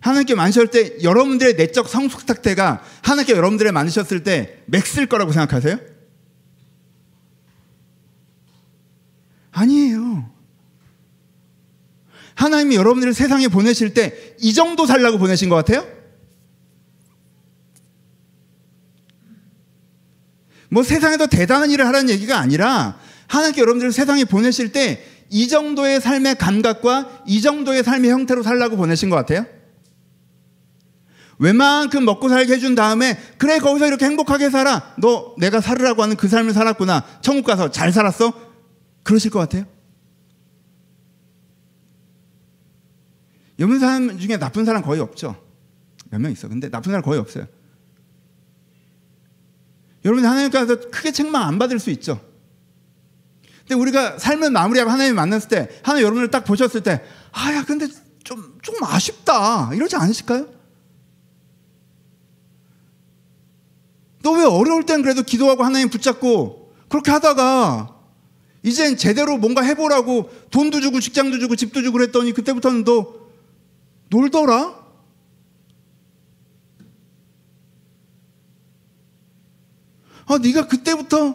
하나님께 만드실 때 여러분들의 내적 성숙 상태가 하나님께 여러분들을 만드셨을 때 맥스일 거라고 생각하세요? 아니에요. 하나님이 여러분들을 세상에 보내실 때 이 정도 살라고 보내신 것 같아요? 뭐 세상에 더 대단한 일을 하라는 얘기가 아니라 하나님께 여러분들을 세상에 보내실 때 이 정도의 삶의 감각과 이 정도의 삶의 형태로 살라고 보내신 것 같아요? 웬만큼 먹고 살게 해준 다음에 그래 거기서 이렇게 행복하게 살아, 너 내가 살으라고 하는 그 삶을 살았구나, 천국 가서 잘 살았어? 그러실 것 같아요? 여러분 사람 중에 나쁜 사람 거의 없죠. 몇 명 있어. 근데 나쁜 사람 거의 없어요. 여러분이 하나님께 가서 크게 책망 안 받을 수 있죠. 근데 우리가 삶을 마무리하고 하나님 만났을 때 하나님 여러분을 딱 보셨을 때 야 근데 좀 아쉽다 이러지 않으실까요? 너 왜 어려울 땐 그래도 기도하고 하나님 붙잡고 그렇게 하다가 이젠 제대로 뭔가 해보라고 돈도 주고 직장도 주고 집도 주고 그랬더니 그때부터는 너 놀더라? 네가 그때부터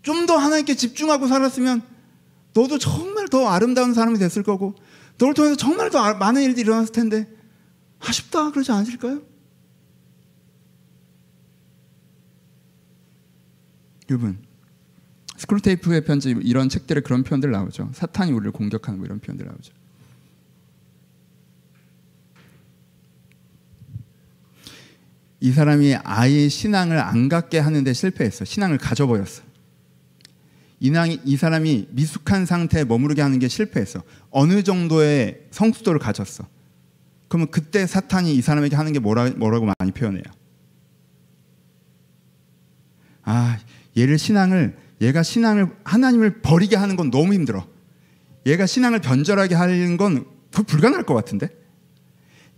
좀 더 하나님께 집중하고 살았으면 너도 정말 더 아름다운 사람이 됐을 거고 너를 통해서 정말 더 많은 일들이 일어났을 텐데 아쉽다 그러지 않으실까요? 여러분, 스크루테이프의 편지 이런 책들에 그런 표현들 나오죠. 사탄이 우리를 공격하는 뭐 이런 표현들 나오죠. 이 사람이 아예 신앙을 안 갖게 하는데 실패했어. 신앙을 가져버렸어. 이 사람이 미숙한 상태에 머무르게 하는 게 실패했어. 어느 정도의 성숙도를 가졌어. 그러면 그때 사탄이 이 사람에게 하는 게 뭐라고 많이 표현해요. 얘가 신앙을 하나님을 버리게 하는 건 너무 힘들어. 얘가 신앙을 변절하게 하는 건 불가능할 것 같은데.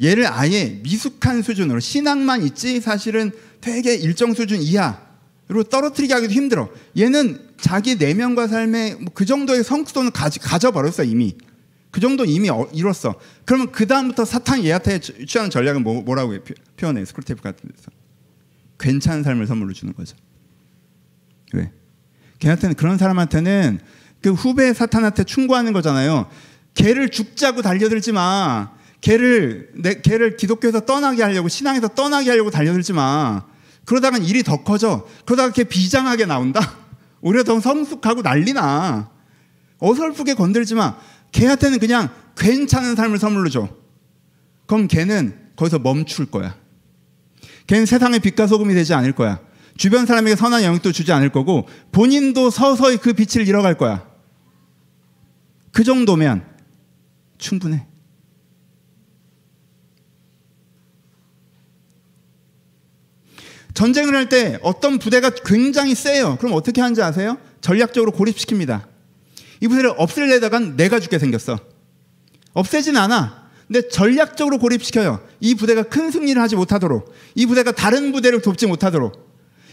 얘를 아예 미숙한 수준으로, 신앙만 있지 사실은 되게 일정 수준 이하로 떨어뜨리게 하기도 힘들어. 얘는 자기 내면과 삶의 그 정도의 성숙도는 가져버렸어 이미. 그 정도 이미 이뤘어. 그러면 그 다음부터 사탄이 얘한테 취하는 전략은 뭐라고 표현해요? 스크루테이프 같은 데서 괜찮은 삶을 선물로 주는 거죠. 왜? 걔한테는, 그런 사람한테는 그 후배 사탄한테 충고하는 거잖아요. 걔를 죽자고 달려들지 마. 걔를 기독교에서 떠나게 하려고, 신앙에서 떠나게 하려고 달려들지 마. 그러다간 일이 더 커져. 그러다가 걔 비장하게 나온다. 오히려 더 성숙하고 난리나. 어설프게 건들지 마. 걔한테는 그냥 괜찮은 삶을 선물로 줘. 그럼 걔는 거기서 멈출 거야. 걔는 세상의 빛과 소금이 되지 않을 거야. 주변 사람에게 선한 영향도 주지 않을 거고, 본인도 서서히 그 빛을 잃어갈 거야. 그 정도면 충분해. 전쟁을 할 때 어떤 부대가 굉장히 세요. 그럼 어떻게 하는지 아세요? 전략적으로 고립시킵니다. 이 부대를 없애려다간 내가 죽게 생겼어. 없애진 않아. 근데 전략적으로 고립시켜요. 이 부대가 큰 승리를 하지 못하도록, 이 부대가 다른 부대를 돕지 못하도록,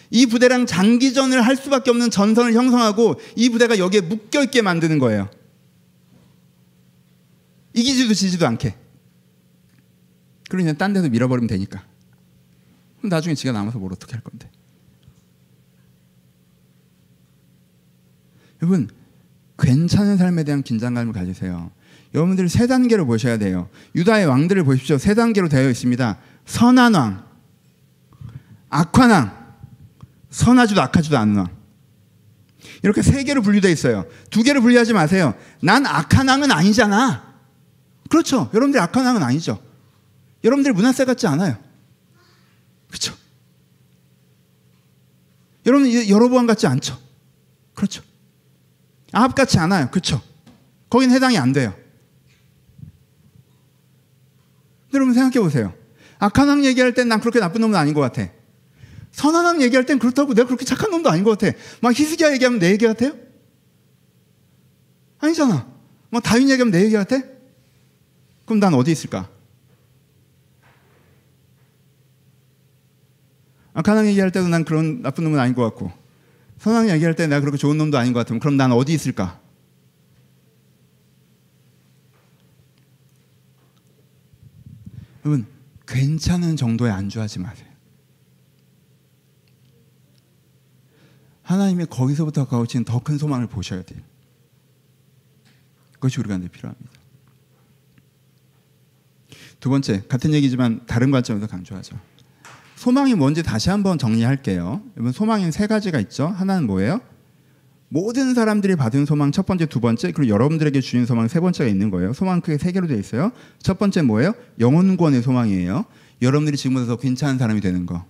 이 부대랑 장기전을 할 수밖에 없는 전선을 형성하고 이 부대가 여기에 묶여있게 만드는 거예요. 이기지도 지지도 않게. 그리고 그냥 딴 데서 밀어버리면 되니까. 그럼 나중에 지가 남아서 뭘 어떻게 할 건데. 여러분, 괜찮은 삶에 대한 긴장감을 가지세요. 여러분들 세 단계로 보셔야 돼요. 유다의 왕들을 보십시오. 세 단계로 되어 있습니다. 선한 왕, 악한 왕, 선하지도 악하지도 않은 왕. 이렇게 세 개로 분류되어 있어요. 두 개로 분류하지 마세요. 난 악한 왕은 아니잖아. 그렇죠. 여러분들 악한 왕은 아니죠. 여러분들 므낫세 같지 않아요. 그렇죠. 여러분 여로보암 같지 않죠. 그렇죠. 아합 같지 않아요. 그렇죠. 거긴 해당이 안 돼요. 여러분 생각해 보세요. 악한 왕 얘기할 땐 난 그렇게 나쁜 놈은 아닌 것 같아. 선한 왕 얘기할 땐 그렇다고 내가 그렇게 착한 놈도 아닌 것 같아. 막 히스기야 얘기하면 내 얘기 같아요? 아니잖아. 뭐 다윗 얘기하면 내 얘기 같아? 그럼 난 어디 있을까? 악한 왕 얘기할 때도 난 그런 나쁜 놈은 아닌 것 같고, 선한 왕 얘기할 때 내가 그렇게 좋은 놈도 아닌 것 같으면 그럼 난 어디 있을까? 여러분, 괜찮은 정도에 안주하지 마세요. 하나님이 거기서부터 가오치는 더 큰 소망을 보셔야 돼요. 그것이 우리가 필요합니다. 두 번째, 같은 얘기지만 다른 관점에서 강조하죠. 소망이 뭔지 다시 한번 정리할게요. 여러분, 소망인 세 가지가 있죠. 하나는 뭐예요? 모든 사람들이 받은 소망 첫 번째, 두 번째, 그리고 여러분들에게 주신 소망 세 번째가 있는 거예요. 소망은 크게 세 개로 되어 있어요. 첫 번째 뭐예요? 영혼구원의 소망이에요. 여러분들이 지금보다 더 괜찮은 사람이 되는 거.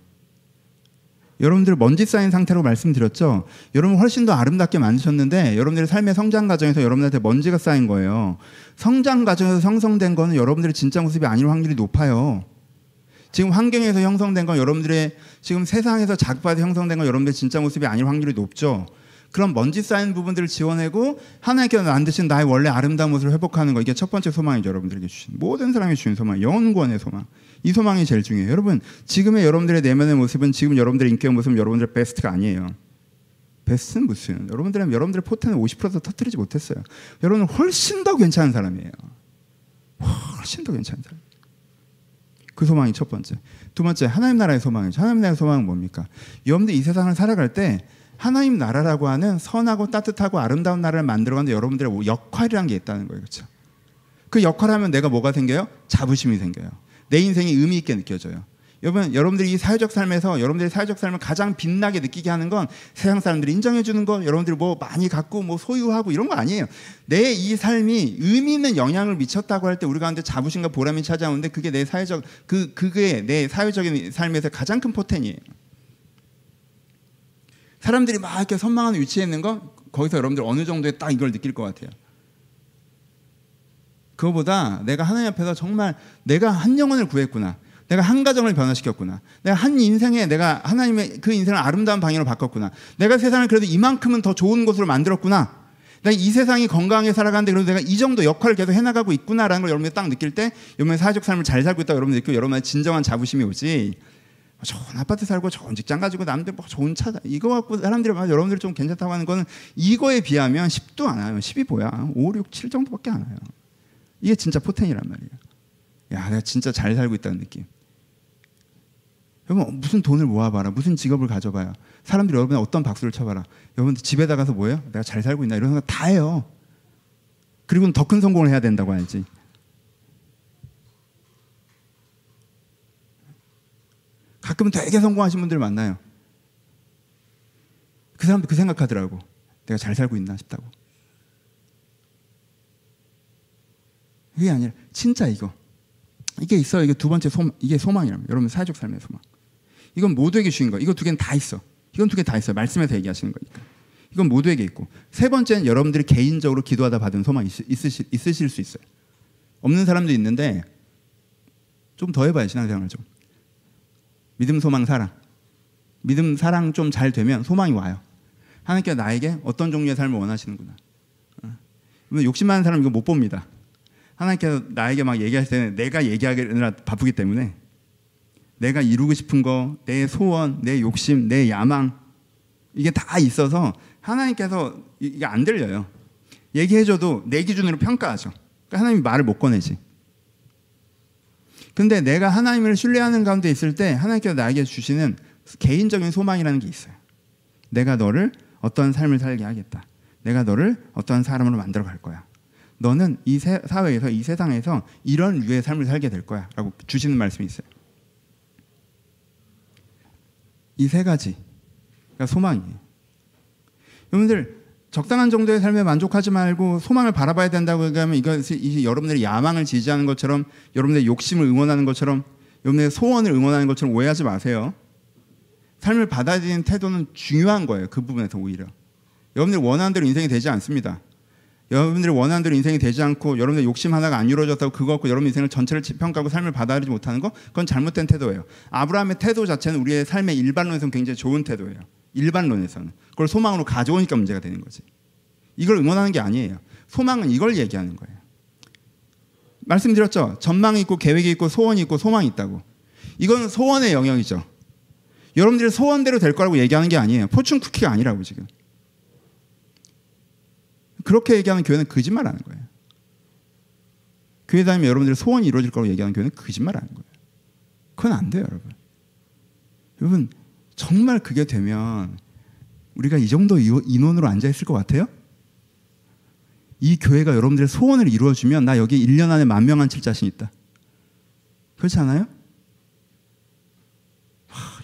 여러분들 먼지 쌓인 상태로 말씀드렸죠. 여러분 훨씬 더 아름답게 만드셨는데 여러분들의 삶의 성장 과정에서 여러분들한테 먼지가 쌓인 거예요. 성장 과정에서 형성된 거는 여러분들의 진짜 모습이 아닐 확률이 높아요. 지금 환경에서 형성된 건, 여러분들의 지금 세상에서 자극받아 형성된 건 여러분들의 진짜 모습이 아닐 확률이 높죠. 그런 먼지 쌓인 부분들을 지워내고 하나님께서 만드신 나의 원래 아름다운 모습을 회복하는 거, 이게 첫 번째 소망이죠. 여러분들에게 주신, 모든 사람이 주신 소망, 영혼구원의 소망. 이 소망이 제일 중요해요. 여러분, 지금의 여러분들의 내면의 모습은 지금 여러분들의 인격의 모습은 여러분들의 베스트가 아니에요. 베스트는 무슨? 여러분들의 포텐을 50%도 터뜨리지 못했어요. 여러분은 훨씬 더 괜찮은 사람이에요. 훨씬 더 괜찮은 사람. 그 소망이 첫 번째. 두 번째, 하나님 나라의 소망이죠. 하나님 나라의 소망은 뭡니까? 여러분들 이 세상을 살아갈 때 하나님 나라라고 하는 선하고 따뜻하고 아름다운 나라를 만들어가는 여러분들의 역할이라는 게 있다는 거예요. 그렇죠? 그 역할을 하면 내가 뭐가 생겨요? 자부심이 생겨요. 내 인생이 의미 있게 느껴져요. 여러분들이 이 사회적 삶에서 여러분들의 사회적 삶을 가장 빛나게 느끼게 하는 건 세상 사람들이 인정해 주는 거, 여러분들이 뭐 많이 갖고 뭐 소유하고 이런 거 아니에요. 내 이 삶이 의미 있는 영향을 미쳤다고 할 때 우리 가운데 자부심과 보람이 찾아오는데 그게 내 사회적인 삶에서 가장 큰 포텐이에요. 사람들이 막 이렇게 선망하는 위치에 있는 거, 거기서 여러분들 어느 정도에 딱 이걸 느낄 것 같아요. 그거보다 내가 하나님 앞에서 정말 내가 한 영혼을 구했구나, 내가 한 가정을 변화시켰구나, 내가 한 인생에 내가 하나님의 그 인생을 아름다운 방향으로 바꿨구나, 내가 세상을 그래도 이만큼은 더 좋은 곳으로 만들었구나, 내가 이 세상이 건강하게 살아가는데 그래도 내가 이 정도 역할을 계속 해나가고 있구나라는 걸 여러분이 딱 느낄 때 여러분의 사회적 삶을 잘 살고 있다고 여러분이 느끼고 여러분의 진정한 자부심이 오지. 좋은 아파트 살고 좋은 직장 가지고 남들 뭐 좋은 차 이거 갖고 사람들이 막 여러분들이 좀 괜찮다고 하는 거는 이거에 비하면 10도 안 와요. 10이 뭐야? 5, 6, 7 정도밖에 안 와요. 이게 진짜 포텐이란 말이에요. 야, 내가 진짜 잘 살고 있다는 느낌. 여러분 무슨 돈을 모아봐라, 무슨 직업을 가져봐야 사람들이 여러분의 어떤 박수를 쳐봐라. 여러분들 집에 나가서 뭐예요? 내가 잘 살고 있나 이런 생각 다 해요. 그리고는 더 큰 성공을 해야 된다고 하지. 가끔은 되게 성공하신 분들 만나요. 그 사람도 그 생각하더라고. 내가 잘 살고 있나 싶다고. 그게 아니라 진짜 이게 있어요. 이게 두 번째 이게 소망이랍니다. 여러분 사회적 삶의 소망. 이건 모두에게 주신 거. 이거 두 개는 다 있어. 이건 두 개 다 있어요. 말씀에서 얘기하시는 거니까. 이건 모두에게 있고. 세 번째는 여러분들이 개인적으로 기도하다 받은 소망이 있으실 수 있어요. 없는 사람도 있는데 좀 더 해봐요. 신앙생활을 좀. 믿음, 소망, 사랑. 믿음, 사랑 좀 잘 되면 소망이 와요. 하나님께서 나에게 어떤 종류의 삶을 원하시는구나. 욕심 많은 사람 이거 못 봅니다. 하나님께서 나에게 막 얘기할 때는 내가 얘기하느라 바쁘기 때문에 내가 이루고 싶은 거, 내 소원, 내 욕심, 내 야망 이게 다 있어서 하나님께서 이게 안 들려요. 얘기해줘도 내 기준으로 평가하죠. 그러니까 하나님이 말을 못 꺼내지. 근데 내가 하나님을 신뢰하는 가운데 있을 때 하나님께서 나에게 주시는 개인적인 소망이라는 게 있어요. 내가 너를 어떤 삶을 살게 하겠다. 내가 너를 어떤 사람으로 만들어 갈 거야. 너는 이 사회에서 이 세상에서 이런 류의 삶을 살게 될 거야 라고 주시는 말씀이 있어요. 이 세 가지가 소망이에요. 여러분들 적당한 정도의 삶에 만족하지 말고 소망을 바라봐야 된다고 얘기하면 이것이 여러분들의 야망을 지지하는 것처럼 여러분들의 욕심을 응원하는 것처럼 여러분들의 소원을 응원하는 것처럼 오해하지 마세요. 삶을 받아들이는 태도는 중요한 거예요. 그 부분에서 오히려 여러분들이 원하는 대로 인생이 되지 않습니다. 여러분들이 원하는 대로 인생이 되지 않고 여러분들의 욕심 하나가 안 이루어졌다고 그거 갖고 여러분 인생을 전체를 평가하고 삶을 받아들이지 못하는 거 그건 잘못된 태도예요. 아브라함의 태도 자체는 우리의 삶의 일반론에서는 굉장히 좋은 태도예요. 일반론에서는 그걸 소망으로 가져오니까 문제가 되는 거지. 이걸 응원하는 게 아니에요. 소망은 이걸 얘기하는 거예요. 말씀드렸죠. 전망이 있고 계획이 있고 소원이 있고 소망이 있다고. 이건 소원의 영역이죠. 여러분들의 소원대로 될 거라고 얘기하는 게 아니에요. 포춘 쿠키가 아니라고 지금. 그렇게 얘기하는 교회는 거짓말하는 거예요. 교회 다니면 여러분들의 소원이 이루어질 거라고 얘기하는 교회는 거짓말하는 거예요. 그건 안 돼요, 여러분. 여러분 정말 그게 되면 우리가 이 정도 인원으로 앉아있을 것 같아요? 이 교회가 여러분들의 소원을 이루어주면 나 여기 1년 안에 10,000명 앉힐 자신 있다. 그렇지 않아요?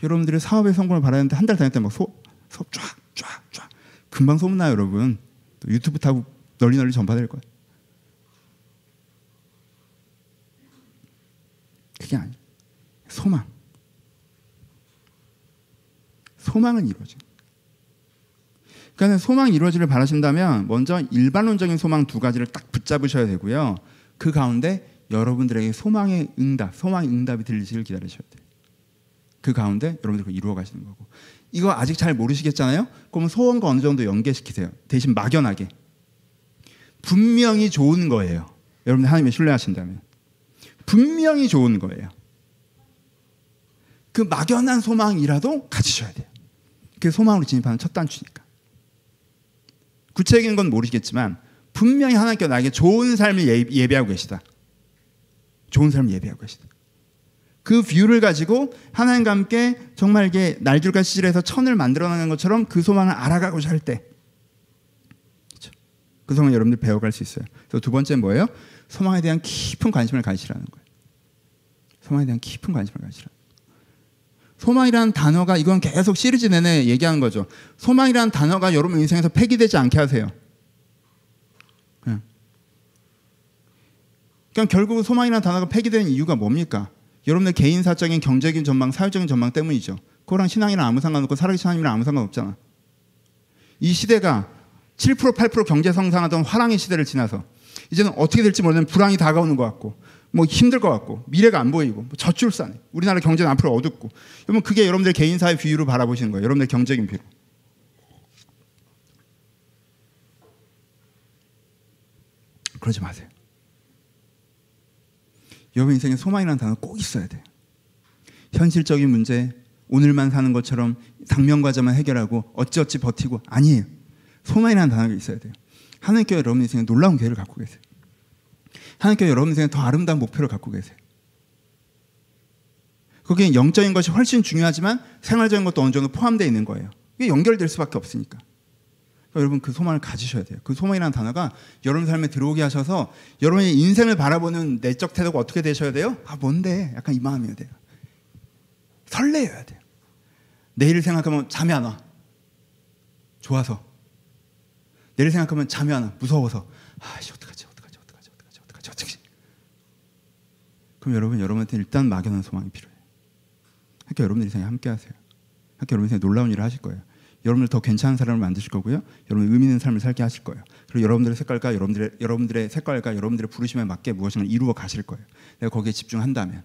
여러분들의 사업의 성공을 바라는데 한 달 다닐 때 막 수업 쫙 금방 소문나요, 여러분. 또 유튜브 타고 널리 전파될 거예요. 그게 아니에요. 소망은 이루어져. 그러니까 소망이 이루어지길 바라신다면 먼저 일반론적인 소망 두 가지를 딱 붙잡으셔야 되고요. 그 가운데 여러분들에게 소망의 응답이 들리시길 기다리셔야 돼요. 그 가운데 여러분들 그걸 이루어 가시는 거고. 이거 아직 잘 모르시겠잖아요? 그러면 소원과 어느 정도 연계시키세요. 대신 막연하게. 분명히 좋은 거예요. 여러분들 하나님을 신뢰하신다면. 분명히 좋은 거예요. 그 막연한 소망이라도 가지셔야 돼요. 그게 소망으로 진입하는 첫 단추니까. 구체적인 건 모르시겠지만 분명히 하나님께서 나에게 좋은 삶을 예비하고 계시다. 좋은 삶을 예비하고 계시다. 그 뷰를 가지고 하나님과 함께 정말 이게 날줄과 시절에서 천을 만들어내는 것처럼 그 소망을 알아가고자 할 때 그렇죠? 그 소망을 여러분들 배워갈 수 있어요. 그래서 두 번째는 뭐예요? 소망에 대한 깊은 관심을 가지시라는 거예요. 소망에 대한 깊은 관심을 가지시라는 거예요. 소망이라는 단어가 이건 계속 시리즈 내내 얘기하는 거죠. 소망이라는 단어가 여러분 인생에서 폐기되지 않게 하세요. 그러니까 결국 소망이라는 단어가 폐기되는 이유가 뭡니까? 여러분의 개인사적인 경제적인 전망, 사회적인 전망 때문이죠. 그거랑 신앙이랑 아무 상관없고 살아계신 하나님이랑 아무 상관없잖아. 이 시대가 7% 8% 경제 성장하던 화랑의 시대를 지나서 이제는 어떻게 될지 모르는 불황이 다가오는 것 같고 뭐 힘들 것 같고 미래가 안 보이고 뭐 저출산에 우리나라 경제는 앞으로 어둡고 여러분 그게 여러분들 개인사의 뷰로 바라보시는 거예요. 여러분들 경제적인 뷰로. 그러지 마세요. 여러분 인생에 소망이라는 단어 꼭 있어야 돼요. 현실적인 문제, 오늘만 사는 것처럼 당면과자만 해결하고 어찌어찌 버티고 아니에요. 소망이라는 단어가 있어야 돼요. 하나님께서 여러분 인생에 놀라운 기회를 갖고 계세요. 하나님께서 여러분 인생에 더 아름다운 목표를 갖고 계세요. 거기에 영적인 것이 훨씬 중요하지만 생활적인 것도 어느 정도 포함되어 있는 거예요. 이게 연결될 수밖에 없으니까. 그러니까 여러분 그 소망을 가지셔야 돼요. 그 소망이라는 단어가 여러분 삶에 들어오게 하셔서 여러분의 인생을 바라보는 내적 태도가 어떻게 되셔야 돼요? 아 뭔데? 약간 이 마음이어야 돼요. 설레어야 돼요. 내일을 생각하면 잠이 안 와. 좋아서. 내일 생각하면 잠이 안 와. 무서워서. 아씨 어떡하지. 그럼 여러분한테 일단 막연한 소망이 필요해요. 그러니까 여러분들 인생에 함께 하세요. 그러니까 여러분 인생에 놀라운 일을 하실 거예요. 여러분들 더 괜찮은 사람을 만드실 거고요. 여러분 의미 있는 삶을 살게 하실 거예요. 그리고 여러분들의 색깔과 여러분들의 부르심에 맞게 무엇인가 이루어 가실 거예요. 내가 거기에 집중한다면.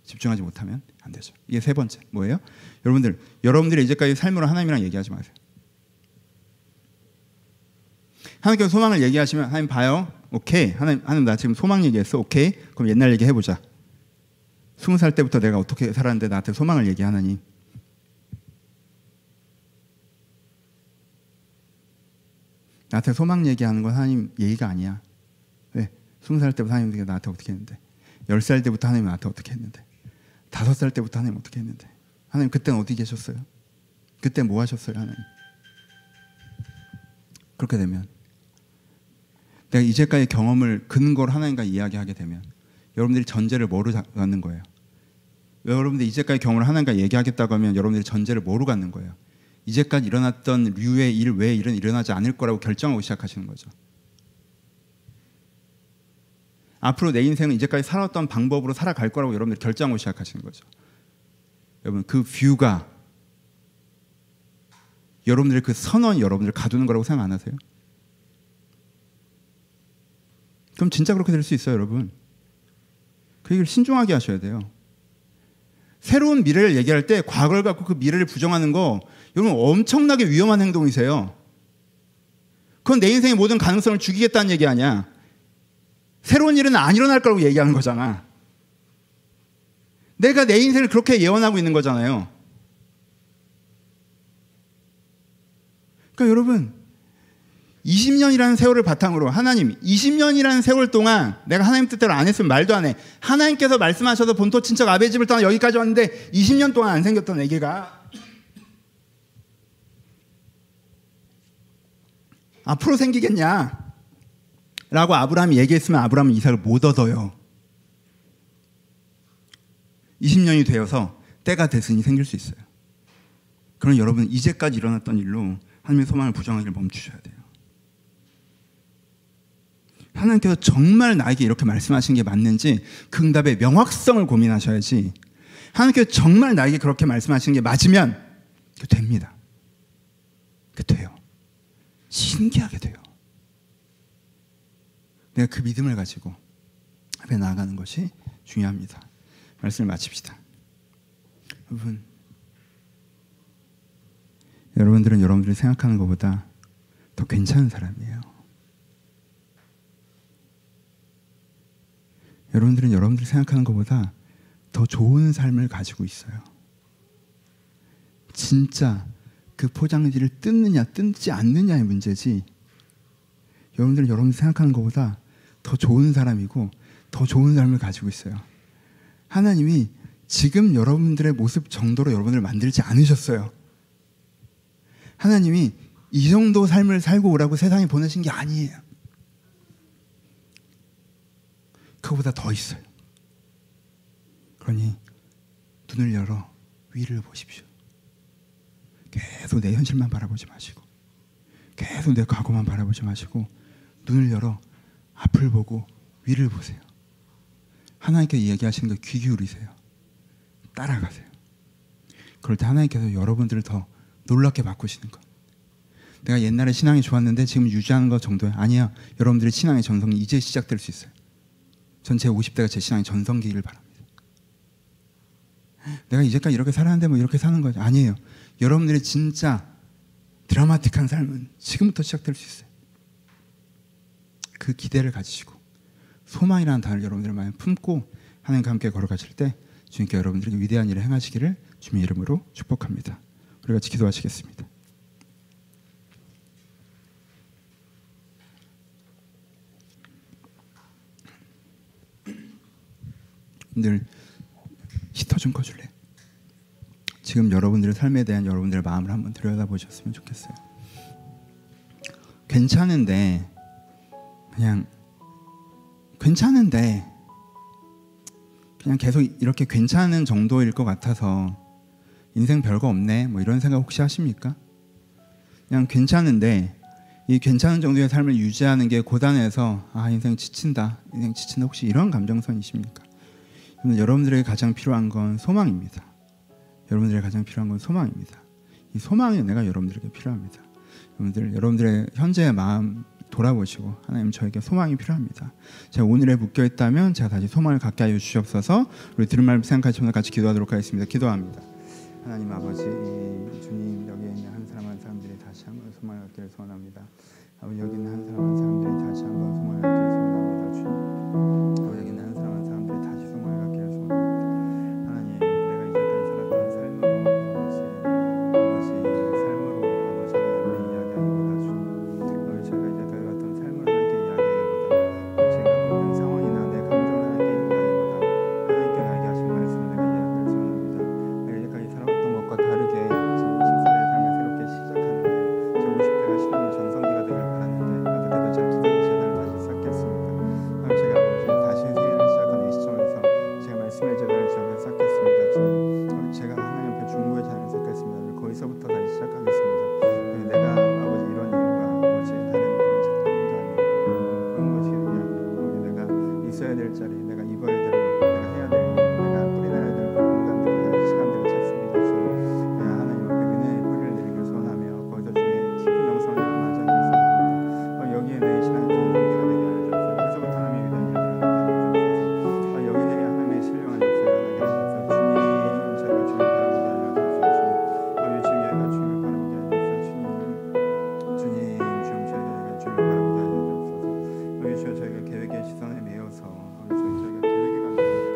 집중하지 못하면 안 되죠. 이게 세 번째 뭐예요? 여러분들의 이제까지 삶으로 하나님이랑 얘기하지 마세요. 하나님께서 소망을 얘기하시면 하나님 봐요. 오케이. 하나님 나 지금 소망 얘기했어. 오케이. 그럼 옛날 얘기 해보자. 20살 때부터 내가 어떻게 살았는데 나한테 소망을 얘기하나니. 나한테 소망 얘기하는 건 하나님 얘기가 아니야. 왜? 20살 때부터 하나님 나한테 어떻게 했는데, 10살 때부터 하나님 나한테 어떻게 했는데, 5살 때부터 하나님 어떻게 했는데, 하나님 그때는 어디 계셨어요? 그때 뭐 하셨어요 하나님? 그렇게 되면 내가 이제까지 경험을 근거로 하나님과 이야기하게 되면 여러분들이 전제를 뭐로 갖는 거예요? 여러분들이 이제까지 경험을 하나님과 얘기하겠다고 하면 여러분들이 전제를 뭐로 갖는 거예요? 이제까지 일어났던 류의 일 외에 일은 일어나지 않을 거라고 결정하고 시작하시는 거죠. 앞으로 내 인생은 이제까지 살았던 방법으로 살아갈 거라고 여러분들이 결정하고 시작하시는 거죠. 여러분 그 뷰가 여러분들의 그 선언이 여러분들을 가두는 거라고 생각 안 하세요? 그럼 진짜 그렇게 될 수 있어요, 여러분. 그 얘기를 신중하게 하셔야 돼요. 새로운 미래를 얘기할 때 과거를 갖고 그 미래를 부정하는 거 여러분 엄청나게 위험한 행동이세요. 그건 내 인생의 모든 가능성을 죽이겠다는 얘기 아니야. 새로운 일은 안 일어날 거라고 얘기하는 거잖아. 내가 내 인생을 그렇게 예언하고 있는 거잖아요. 그러니까 여러분 20년이라는 세월을 바탕으로 하나님 20년이라는 세월 동안 내가 하나님 뜻대로 안 했으면 말도 안 해. 하나님께서 말씀하셔서 본토 친척 아베 집을 떠나 여기까지 왔는데 20년 동안 안 생겼던 애기가 앞으로 생기겠냐 라고 아브라함이 얘기했으면 아브라함은 이삭을 못 얻어요. 20년이 되어서 때가 됐으니 생길 수 있어요. 그럼 여러분 이제까지 일어났던 일로 하나님의 소망을 부정하기를 멈추셔야 돼요. 하나님께서 정말 나에게 이렇게 말씀하신 게 맞는지 그 응답의 명확성을 고민하셔야지. 하나님께서 정말 나에게 그렇게 말씀하시는 게 맞으면 그 됩니다. 그 돼요. 신기하게 돼요. 내가 그 믿음을 가지고 앞에 나아가는 것이 중요합니다. 말씀을 마칩시다. 여러분들은 여러분들이 생각하는 것보다 더 괜찮은 사람이에요. 여러분들은 여러분들이 생각하는 것보다 더 좋은 삶을 가지고 있어요. 진짜 그 포장지를 뜯느냐 뜯지 않느냐의 문제지, 여러분들은 여러분들이 생각하는 것보다 더 좋은 사람이고 더 좋은 삶을 가지고 있어요. 하나님이 지금 여러분들의 모습 정도로 여러분을 만들지 않으셨어요. 하나님이 이 정도 삶을 살고 오라고 세상에 보내신 게 아니에요. 그거보다 더 있어요. 그러니 눈을 열어 위를 보십시오. 계속 내 현실만 바라보지 마시고, 계속 내 과거만 바라보지 마시고, 눈을 열어 앞을 보고 위를 보세요. 하나님께 얘기하시는 거 귀 기울이세요. 따라가세요. 그럴 때 하나님께서 여러분들을 더 놀랍게 바꾸시는 것. 내가 옛날에 신앙이 좋았는데 지금 유지하는 것 정도야. 아니야. 여러분들의 신앙의 전성이 이제 시작될 수 있어요. 전 제 50대가 제 신앙의 전성기를 바랍니다. 내가 이제까지 이렇게 살았는데 뭐 이렇게 사는 거죠. 아니에요. 여러분들의 진짜 드라마틱한 삶은 지금부터 시작될 수 있어요. 그 기대를 가지시고 소망이라는 단어를 여러분들 마음에 품고 하나님과 함께 걸어가실 때 주님께 여러분들에게 위대한 일을 행하시기를 주님의 이름으로 축복합니다. 우리 같이 기도하시겠습니다. 늘 히터 좀 꺼줄래? 지금 여러분들의 삶에 대한 여러분들의 마음을 한번 들여다보셨으면 좋겠어요. 괜찮은데 그냥 계속 이렇게 괜찮은 정도일 것 같아서 인생 별거 없네 뭐 이런 생각 혹시 하십니까? 그냥 괜찮은데 이 괜찮은 정도의 삶을 유지하는 게 고단해서 인생 지친다 혹시 이런 감정선이십니까? 여러분들에게 가장 필요한 건 소망입니다. 이 소망의 은혜가 여러분들에게 필요합니다. 여러분들의 현재의 마음 돌아보시고 하나님 저에게 소망이 필요합니다. 제가 오늘에 묶여있다면 제가 다시 소망을 갖게 하여 주시옵소서. 우리 들은 말씀 생각하시면서 같이 기도하도록 하겠습니다. 기도합니다. 하나님 아버지 주님 여기에 있는 한 사람 한 사람들이 다시 한번 소망을 갖기를 소원합니다. 아버지 여기 있는 한 사람 한 사람들이 다시 한번 소망을 갖기를 소원합니다. 주님 아버지 여기 있는 한 사람 한 사람들이 다시 소망을 갖기를 소원합니다. 하나님 내가 이제까지 살았던 삶으로 아버지 삶으로 아버지 하나님께 이야기하기보다 주님 아버지 제가 이제까지 갔던 삶을 하나님께 이야기하기보다 제가 있는 상황이나 내 감정을 하나님께 이야기하기보다 하나님께 나에게 하신 말씀을 내가 이야기할 소원합니다. 내가 이제까지 살아왔던 것과 다르게 지금 50살의 삶을 새롭게 시작하는데 제 50대가 신앙의 전성기가 되길 바랐는데 어떻게든 잘 기도의 재단을 다시 쌓겠습니다. 제가 아버지 다시 생애를 시작하는 이 시점에서 제가 말씀의 재단을 쌓겠습니다. 주님 제가 하나님 앞에 중보의 재단을 쌓겠습니다. 거기서부터 다시 시작하겠습니다. 내가 아버지 이런 이유가 아버지 다른 그런 책임도 아니고 그런 것이 아니고 내가 있어야 될 자리 내가 입어야 될 옷 내가 해야 될 일 내가 뿌리내야 될 그 공간들을 시간들을 찾습니다. 주님 내가 하나님 앞에 은혜의 뿌리를 내리길 소원하며 거기서 주의 깊은 영성을 내가 맞이하길 소원합니다. 여기에 내 신앙의 전성기가 되게 하여 주옵소서. 여기서부터 하나님의 위대한 일을 일어나게 하여 주옵소서. 여기 내게 하나님의 신령한 역사를 일어나게 하여 주옵소서. 주님 제가 주님 바라보게 하여 주옵소서. 주님 주님 제가 주님을 바라보게 하여 주옵소서. 주님 제가 주님을 바라보게 하여 주옵소서. 주여 저희가 계획의 시선에 매여서 저희가 계획에 관계하여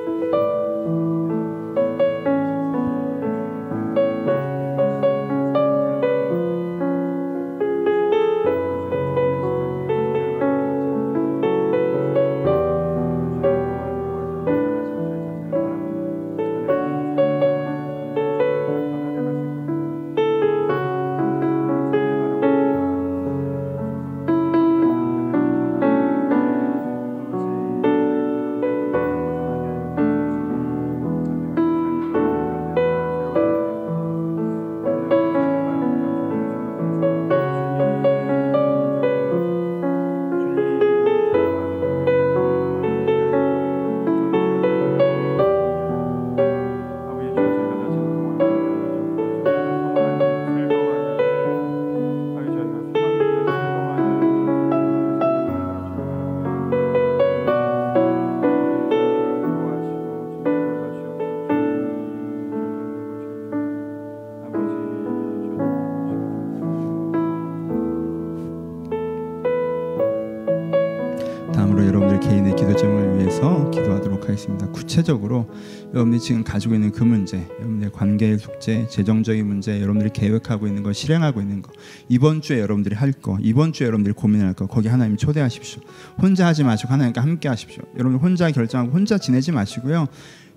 다음으로 여러분들 개인의 기도 제목을 위해서 기도하도록 하겠습니다. 구체적으로 여러분들이 지금 가지고 있는 그 문제, 여러분들의 관계의 숙제, 재정적인 문제, 여러분들이 계획하고 있는 거, 실행하고 있는 거, 이번 주에 여러분들이 할 거, 이번 주에 여러분들이 고민할 거, 거기 하나님 초대하십시오. 혼자 하지 마시고 하나님과 함께 하십시오. 여러분 혼자 결정하고 혼자 지내지 마시고요.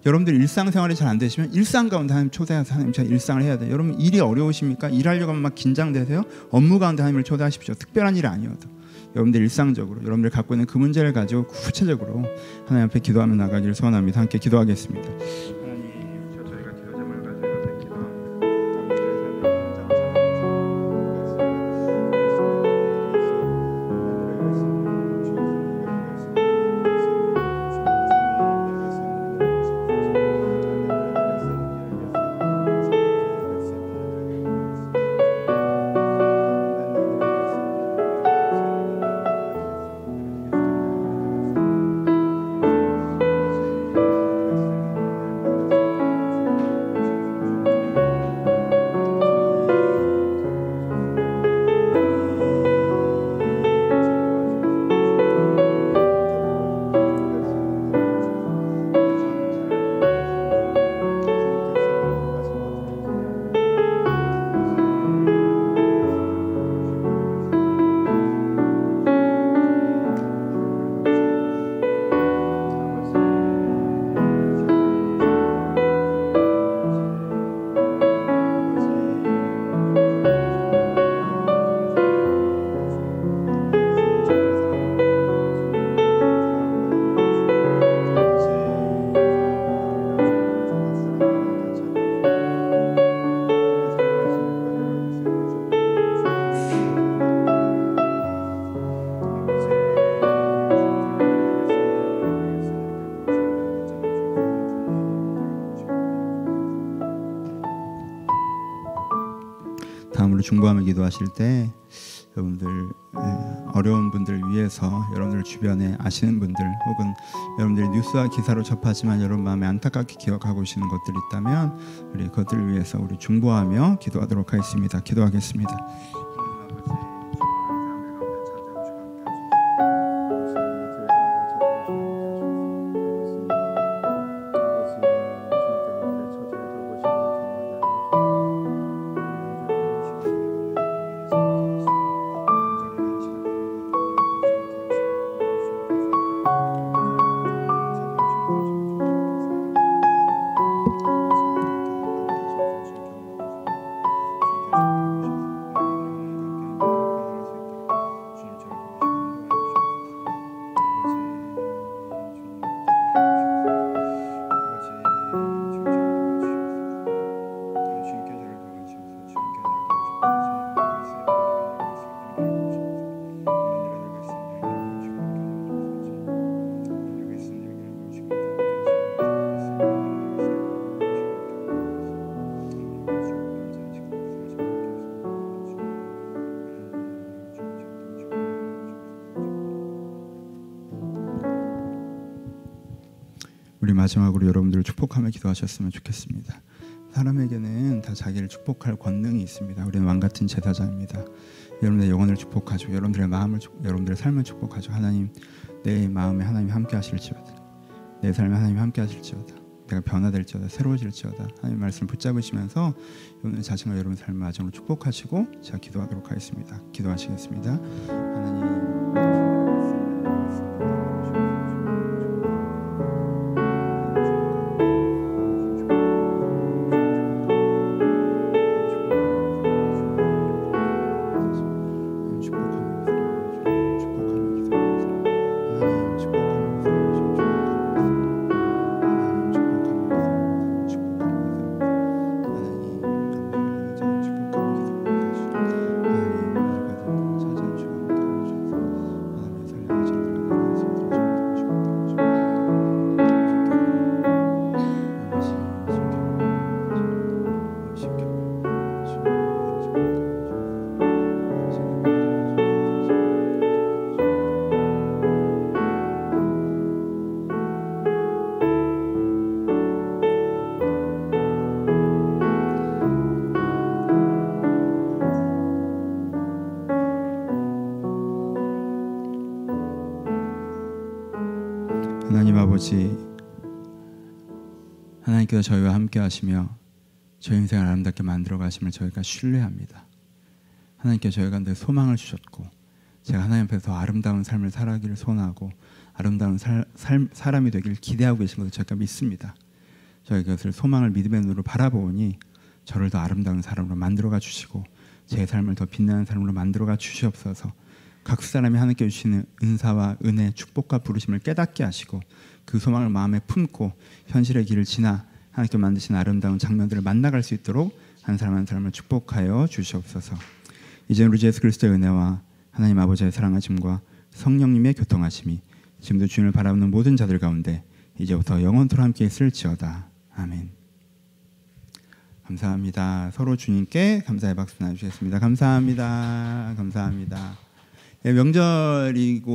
여러분들 일상생활이 잘 안 되시면 일상 가운데 하나님 초대해서 하나님 제가 일상을 해야 돼요. 여러분 일이 어려우십니까? 일하려고 하면 막 긴장되세요? 업무 가운데 하나님을 초대하십시오. 특별한 일이 아니어도 여러분들 일상적으로 여러분들 갖고 있는 그 문제를 가지고 구체적으로 하나님 앞에 기도하며 나가기를 소원합니다. 함께 기도하겠습니다. 하나님 저희가 기도 제목을 가지고 앞에 기도합니다. 중보하며 기도하실 때 여러분들 어려운 분들 위해서 여러분들 주변에 아시는 분들 혹은 여러분들이 뉴스와 기사로 접하지만 여러분 마음에 안타깝게 기억하고 계시는 것들이 있다면 우리 그것들을 위해서 우리 중보하며 기도하도록 하겠습니다. 기도하겠습니다. 우리 마지막으로 여러분들을 축복하며 기도하셨으면 좋겠습니다. 사람에게는 다 자기를 축복할 권능이 있습니다. 우리는 왕같은 제사장입니다. 여러분의 영혼을 축복하시고 여러분들의 마음을, 여러분들의 삶을 축복하시고 하나님, 내 마음에 하나님이 함께 하실지어다, 내 삶에 하나님이 함께 하실지어다, 내가 변화될지어다, 새로워질지어다 하나님 말씀을 붙잡으시면서 여러분의 자신과 여러분의 삶을 마지막으로 축복하시고 제가 기도하도록 하겠습니다. 기도하시겠습니다. 하나님, 하나님 아버지, 하나님께서 저희와 함께 하시며 저희 인생을 아름답게 만들어 가심을 저희가 신뢰합니다. 하나님께서 저희 가운데 소망을 주셨고 제가 하나님 앞에서 더 아름다운 삶을 살아가기를 소원하고 아름다운 사람이 되기를 기대하고 계신 것을 저희가 믿습니다. 저희 그것을 소망을 믿음의 눈으로 바라보니 저를 더 아름다운 사람으로 만들어가 주시고 제 삶을 더 빛나는 사람으로 만들어가 주시옵소서. 각 사람이 하나님께 주시는 은사와 은혜, 축복과 부르심을 깨닫게 하시고 그 소망을 마음에 품고 현실의 길을 지나 하나님께 만드신 아름다운 장면들을 만나갈 수 있도록 한 사람 한 사람을 축복하여 주시옵소서. 이제 우리 예수 그리스도의 은혜와 하나님 아버지의 사랑하심과 성령님의 교통하심이 지금도 주님을 바라보는 모든 자들 가운데 이제부터 영원토록 함께 있을지어다. 아멘. 감사합니다. 서로 주님께 감사의 박수 나누시겠습니다. 감사합니다. 감사합니다. 명절이고